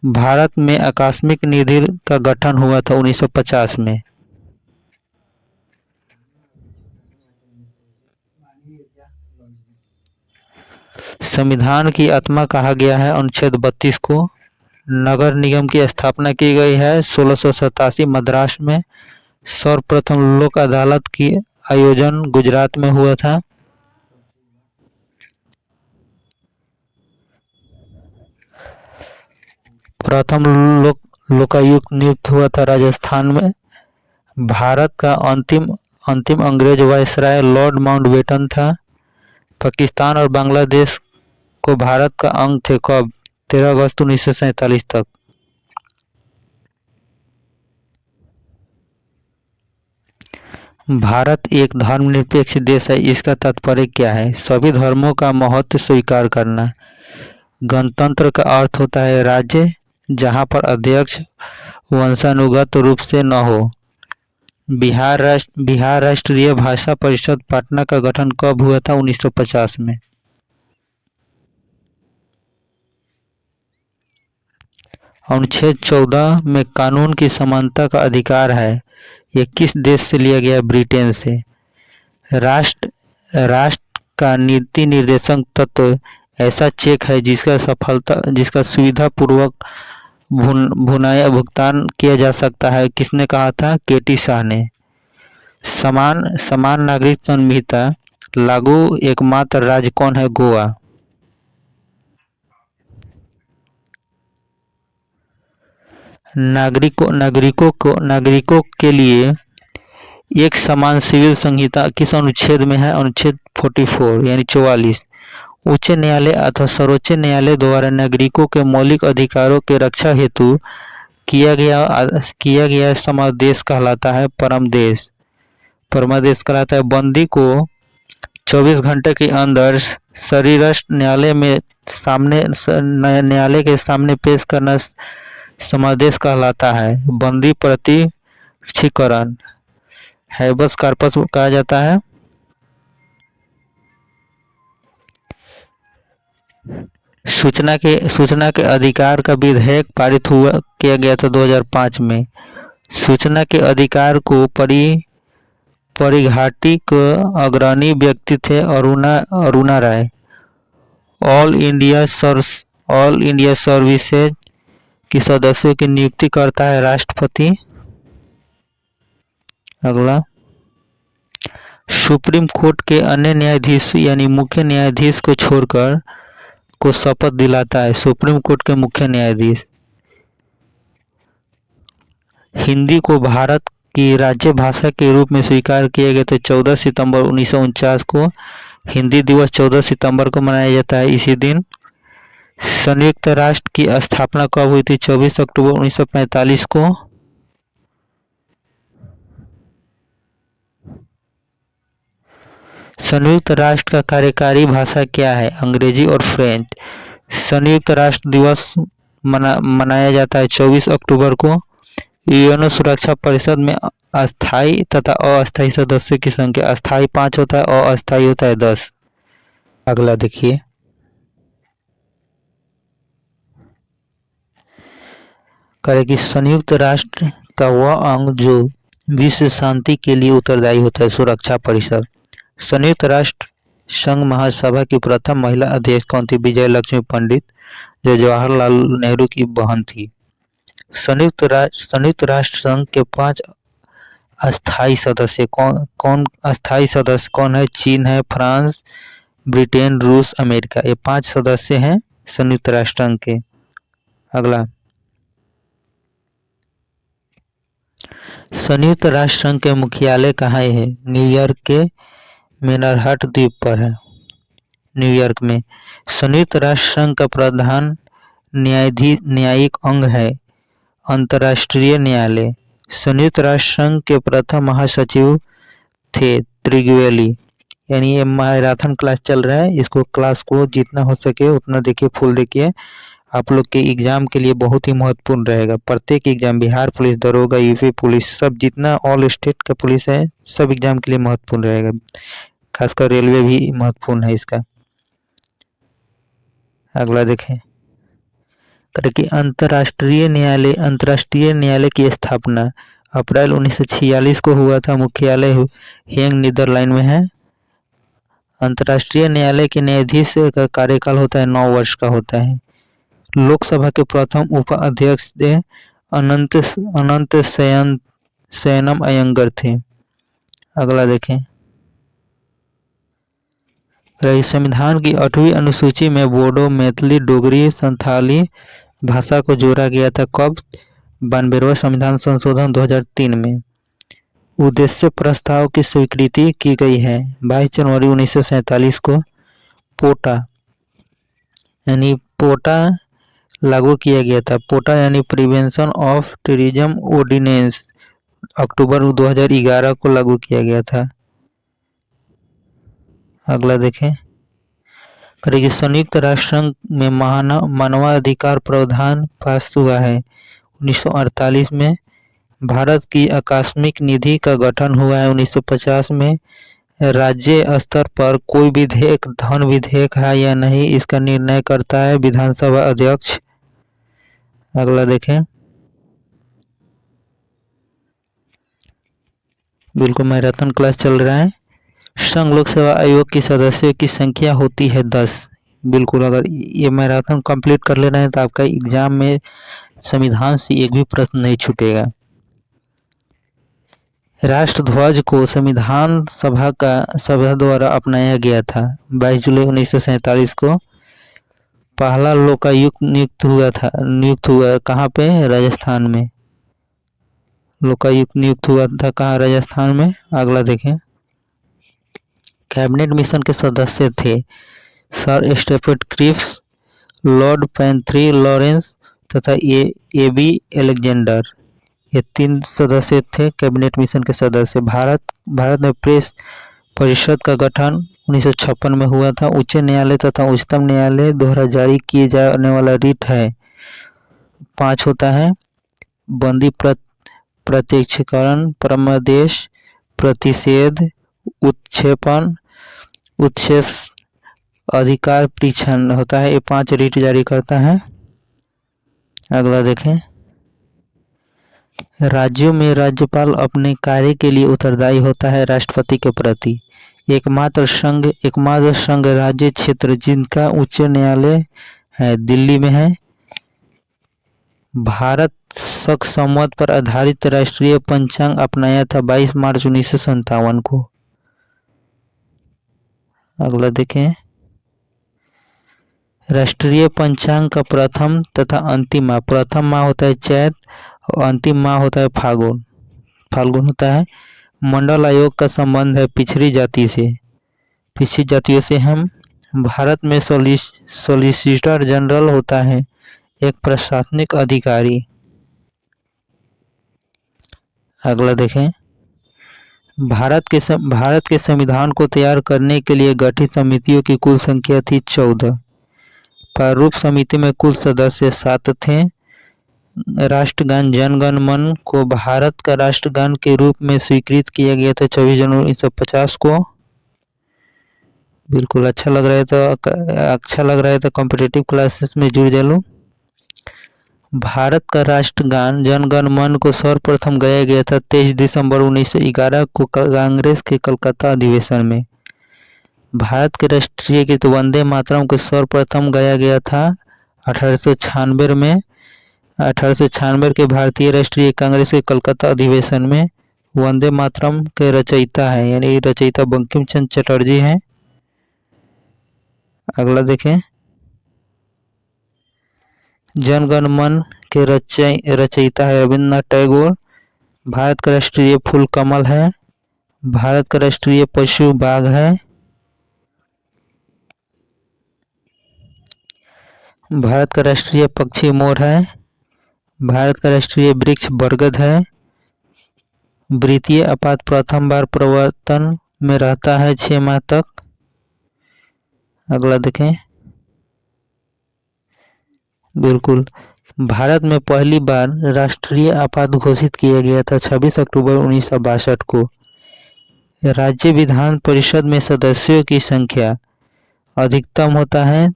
भारत में आकस्मिक निधि का गठन हुआ था 1950 में। संविधान की आत्मा कहा गया है अनुच्छेद 32 को। नगर निगम की स्थापना की गई है 1687 मद्रास में। सर्वप्रथम लोक अदालत की आयोजन गुजरात में हुआ था। प्रथम लोकायुक्त नियुक्त हुआ था राजस्थान में। भारत का अंतिम अंग्रेज वायसराय लॉर्ड माउंटबेटन था। पाकिस्तान और बांग्लादेश को भारत का अंग थे कब? 13 अगस्त 1947 तक। भारत एक धर्मनिरपेक्ष देश है, इसका तात्पर्य क्या है? सभी धर्मों का महत्व स्वीकार करना। गणतंत्र का अर्थ होता है राज्य जहां पर अध्यक्ष वंशानुगत रूप से न हो। बिहार राष्ट्रीय भाषा परिषद पटना का गठन कब हुआ था? 1950 में। अनुच्छेद 14 में कानून की समानता का अधिकार है, यह किस देश से लिया गया? ब्रिटेन से। राष्ट्र का नीति निर्देशक तत्व ऐसा चेक है जिसका सुविधा पूर्वक भुगतान किया जा सकता है, किसने कहा था? KT शाह ने। समान नागरिक संहिता लागू एकमात्र राज्य कौन है? गोवा। नागरिकों के लिए एक समान सिविल संहिता किस अनुच्छेद में है? अनुच्छेद 44 यानी 44। उच्च न्यायालय अथवा सर्वोच्च न्यायालय द्वारा नागरिकों के मौलिक अधिकारों के रक्षा हेतु किया गया समादेश कहलाता है परमदेश। परमादेश कहलाता है बंदी को 24 घंटे के अंदर शरीरस्थ न्यायालय में न्यायालय के सामने पेश करना समादेश कहलाता है। बंदी प्रत्यक्षीकरण हैबस कार्पस कहा जाता है। सूचना के अधिकार का विधेयक पारित किया गया था 2005 में। सूचना के अधिकार को परिघाटी के अग्रणी व्यक्ति थे अरुणा राय। ऑल इंडिया सर्विसेज की सदस्यों की नियुक्ति करता है राष्ट्रपति। अगला, सुप्रीम कोर्ट के अन्य न्यायाधीश यानी मुख्य न्यायाधीश को छोड़कर को शपथ दिलाता है सुप्रीम कोर्ट के मुख्य न्यायाधीश। हिंदी को भारत की राज्य भाषा के रूप में स्वीकार किए गए थे 14 सितंबर 1949 को। हिंदी दिवस 14 सितंबर को मनाया जाता है इसी दिन। संयुक्त राष्ट्र की स्थापना कब हुई थी? 24 अक्टूबर 1945 को। संयुक्त राष्ट्र का कार्यकारी भाषा क्या है? अंग्रेजी और फ्रेंच। संयुक्त राष्ट्र दिवस मनाया जाता है 24 अक्टूबर को। यूएनओ सुरक्षा परिषद में अस्थायी तथा अस्थायी सदस्यों की संख्या अस्थायी 5 होता है और अस्थायी होता है 10। अगला देखिए, करें संयुक्त राष्ट्र का वह अंग जो विश्व शांति के लिए उत्तरदायी होता है सुरक्षा परिषद। संयुक्त राष्ट्र संघ महासभा की प्रथम महिला अध्यक्ष कौन थी? विजय लक्ष्मी पंडित, जो जवाहरलाल नेहरू की बहन थी। संयुक्त राष्ट्र संघ के 5 अस्थायी सदस्य कौन अस्थायी सदस्य कौन है? चीन है, फ्रांस, ब्रिटेन, रूस, अमेरिका। ये 5 सदस्य हैं संयुक्त राष्ट्र संघ के। अगला, संयुक्त राष्ट्र संघ के मुख्यालय कहाँ है? न्यूयॉर्क के मेनहट्टन द्वीप पर है, न्यूयॉर्क में। संयुक्त राष्ट्र संघ का प्रधान न्यायिक अंग है अंतर्राष्ट्रीय न्यायालय। संयुक्त राष्ट्र संघ के प्रथम महासचिव थे त्रिवेली। यानी ये मैराथन क्लास चल रहा है, इसको क्लास को जितना हो सके उतना देखिए, फुल देखिए। आप लोग के एग्जाम के लिए बहुत ही महत्वपूर्ण रहेगा। प्रत्येक एग्जाम, बिहार पुलिस, दरोगा, यूपी पुलिस, सब जितना ऑल स्टेट का पुलिस है, सब एग्जाम के लिए महत्वपूर्ण रहेगा। खासकर रेलवे भी महत्वपूर्ण है इसका। अगला देखें, कि अंतर्राष्ट्रीय न्यायालय की स्थापना अप्रैल 1946 को हुआ था। मुख्यालय हेग नीदरलैंड में है। अंतर्राष्ट्रीय न्यायालय के न्यायाधीश का कार्यकाल होता है 9 वर्ष का होता है। लोकसभा के प्रथम उपाध्यक्ष अनंत शयनम अयंगर थे। अगला देखें, संविधान की 8वीं अनुसूची में बोडो, मैथिली, डोगरी, संथाली भाषा को जोड़ा गया था कब? 92वां संविधान संशोधन 2003 में। उद्देश्य प्रस्ताव की स्वीकृति की गई है 22 जनवरी 1947 को। पोटा लागू किया गया था। पोटा यानी प्रिवेंशन ऑफ टेररिज्म ऑर्डिनेंस अक्टूबर 2011 को लागू किया गया था। अगला देखें, करेगी संयुक्त राष्ट्र संघ में मानवाधिकार प्रावधान पास हुआ है 1948 में। भारत की आकस्मिक निधि का गठन हुआ है 1950 में। राज्य स्तर पर कोई विधेयक धन विधेयक है या नहीं, इसका निर्णय करता है विधानसभा अध्यक्ष। अगला देखें, बिल्कुल मैराथन क्लास चल रहा है। संघ लोक सेवा आयोग की सदस्यों की संख्या होती है 10। बिल्कुल, अगर ये मैराथन कंप्लीट कर लेना है तो आपका एग्जाम में संविधान से एक भी प्रश्न नहीं छूटेगा। राष्ट्रध्वज को संविधान सभा द्वारा अपनाया गया था 22 जुलाई 1947 को। पहला लोकायुक्त नियुक्त हुआ कहाँ पे? राजस्थान में। लोकायुक्त नियुक्त हुआ था कहाँ? राजस्थान में। अगला देखें, कैबिनेट मिशन के सदस्य थे Sir Stafford Cripps, Lord Pethick Lawrence, तथा ए बी एलेक्जेंडर, ये 3 सदस्य थे कैबिनेट मिशन के सदस्य। भारत में प्रेस परिषद का गठन 1956 में हुआ था। उच्च न्यायालय तथा उच्चतम न्यायालय द्वारा जारी किए जाने वाला रिट है 5 होता है: बंदी प्रत्यक्षीकरण, परमादेश, प्रतिषेध, उत्क्षेपण, उत्क्षेप, अधिकार परीक्षण होता है। ये 5 रिट जारी करता है। अगला देखें, राज्यों में राज्यपाल अपने कार्य के लिए उत्तरदायी होता है राष्ट्रपति के प्रति। एकमात्र संघ राज्य क्षेत्र जिनका उच्च न्यायालय है दिल्ली में है। भारत शक संवत पर आधारित राष्ट्रीय पंचांग अपनाया था 22 मार्च 1957 को। अगला देखें, राष्ट्रीय पंचांग का प्रथम तथा अंतिम माह, प्रथम माह होता है चैत और अंतिम माह होता है फाल्गुन होता है। मंडल आयोग का संबंध है पिछड़ी जातियों से हम। भारत में सॉलिसिटर जनरल होता है एक प्रशासनिक अधिकारी। अगला देखें, भारत के संविधान को तैयार करने के लिए गठित समितियों की कुल संख्या थी 14। प्रारूप समिति में कुल सदस्य 7 थे। राष्ट्रगान जनगण मन को भारत का राष्ट्रगान के रूप में स्वीकृत किया गया था 24 जनवरी 1950 को। बिल्कुल अच्छा लग रहा है तो कॉम्पिटिटिव क्लासेस में जुड़ जा लो। भारत का राष्ट्रगान जनगण मन को सर्वप्रथम गाया गया था 23 दिसंबर 1911 को कांग्रेस के कलकत्ता अधिवेशन में। भारत के राष्ट्रीय गीत वंदे मातरम को सर्वप्रथम गाया गया था 1896 में। 1896 के भारतीय राष्ट्रीय कांग्रेस के कलकत्ता अधिवेशन में वंदे मातरम के रचयिता है, यानी रचयिता बंकिम चंद्र चटर्जी हैं। अगला देखें, जनगण मन के रचयिता है रविन्द्रनाथ टैगोर। भारत का राष्ट्रीय फूल कमल है। भारत का राष्ट्रीय पशु बाघ है। भारत का राष्ट्रीय पक्षी मोर है। भारत का राष्ट्रीय वृक्ष बरगद है। वृतीय आपात प्रथम बार प्रवर्तन में रहता है 6 माह तक। अगला देखें, बिल्कुल, भारत में पहली बार राष्ट्रीय आपात घोषित किया गया था 26 अक्टूबर 1962 को। राज्य विधान परिषद में सदस्यों की संख्या अधिकतम होता है।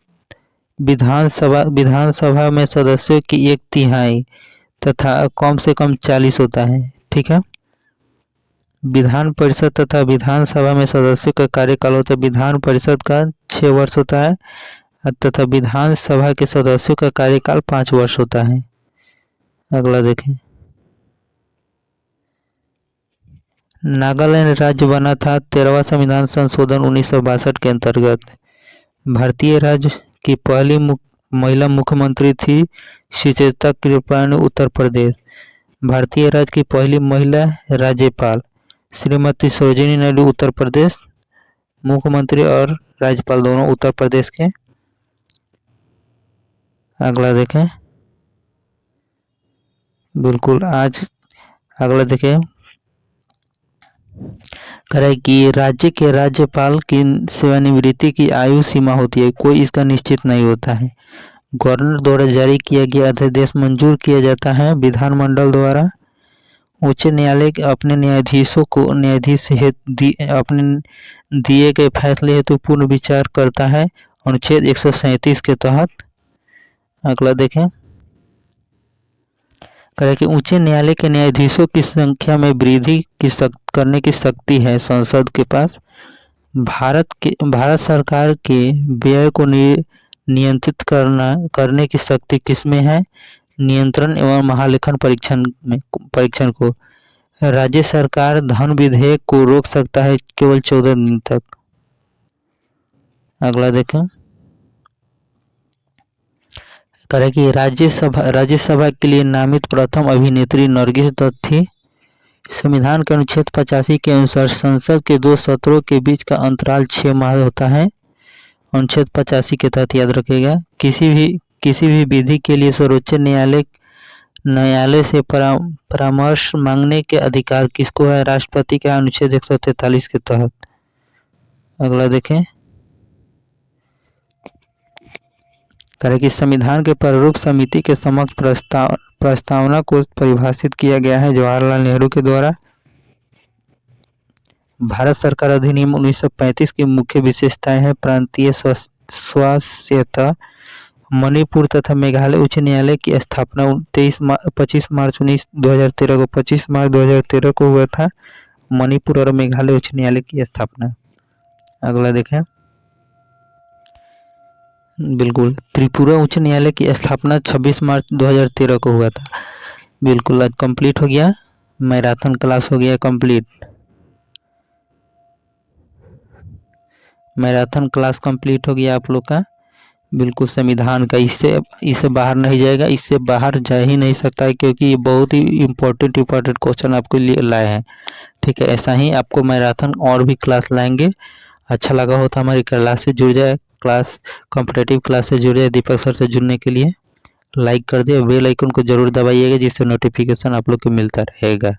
विधानसभा में सदस्यों की 1/3 तथा कम से कम 40 होता है। ठीक है, विधान परिषद तथा विधानसभा में सदस्यों का कार्यकाल होता है। विधान परिषद का 6 वर्ष होता है तथा विधानसभा के सदस्यों का कार्यकाल 5 वर्ष होता है। अगला देखें, नागालैंड राज्य बना था 13वां संविधान संशोधन 1962 के अंतर्गत। भारतीय राज्य की पहली महिला मुख्यमंत्री थी सुचेता कृपलानी, उत्तर प्रदेश। भारतीय राज्य की पहली महिला राज्यपाल श्रीमती सरोजिनी नायडू, उत्तर प्रदेश। मुख्यमंत्री और राज्यपाल दोनों उत्तर प्रदेश के। अगला देखें, बिल्कुल अगला देखें, करें कि राज्य के राज्यपाल की सेवानिवृत्ति की आयु सीमा होती है, कोई इसका निश्चित नहीं होता है। गवर्नर द्वारा जारी किया गया अध्यादेश मंजूर किया जाता है विधानमंडल द्वारा। उच्च न्यायालय अपने न्यायाधीशों को अपने दिए गए फैसले हेतु पूर्ण विचार करता है अनुच्छेद 137 के तहत। अगला देखें, करें कि उच्च न्यायालय के न्यायाधीशों की संख्या में वृद्धि करने की शक्ति है संसद के पास। भारत सरकार के व्यय को नियंत्रित करने की शक्ति किसमें है? नियंत्रण एवं महालेखन परीक्षण को। राज्य सरकार धन विधेयक को रोक सकता है केवल 14 दिन तक। अगला देखें, करें कि राज्यसभा के लिए नामित प्रथम अभिनेत्री नरगिस दत्त थी। संविधान के अनुच्छेद 85 के अनुसार संसद के 2 सत्रों के बीच का अंतराल 6 माह होता है। अनुच्छेद 85 के तहत याद रखिएगा, किसी भी विधि के लिए सर्वोच्च न्यायालय से परामर्श मांगने के अधिकार किसको है? राष्ट्रपति का अनुच्छेद 143 के तहत। अगला देखें, करें कि संविधान के प्रारूप समिति के समक्ष प्रस्तावना को परिभाषित किया गया है जवाहरलाल नेहरू के द्वारा। भारत सरकार अधिनियम 1935 की मुख्य विशेषताएं हैं प्रांतीय स्वायत्तता, मणिपुर तथा मेघालय उच्च न्यायालय की स्थापना 25 मार्च 2013 को हुआ था। मणिपुर और मेघालय उच्च न्यायालय की स्थापना। अगला देखें, बिल्कुल त्रिपुरा उच्च न्यायालय की स्थापना 26 मार्च 2013 को हुआ था। बिल्कुल आज कंप्लीट हो गया, मैराथन क्लास हो गया कंप्लीट। मैराथन क्लास कंप्लीट हो गया आप लोग का। बिल्कुल संविधान का इससे बाहर नहीं जाएगा, इससे बाहर जा ही नहीं सकता है क्योंकि ये बहुत ही इम्पोर्टेंट क्वेश्चन आपके लिए लाए हैं। ठीक है, ऐसा ही आपको मैराथन और भी क्लास लाएंगे। अच्छा लगा हो तो हमारी क्लास से जुड़ जाए, क्लास कॉम्पिटेटिव क्लास से जुड़ जाए। दीपक सर से जुड़ने के लिए लाइक कर दिए, बेल आइकन को जरूर दबाइएगा जिससे नोटिफिकेशन आप लोग को मिलता रहेगा।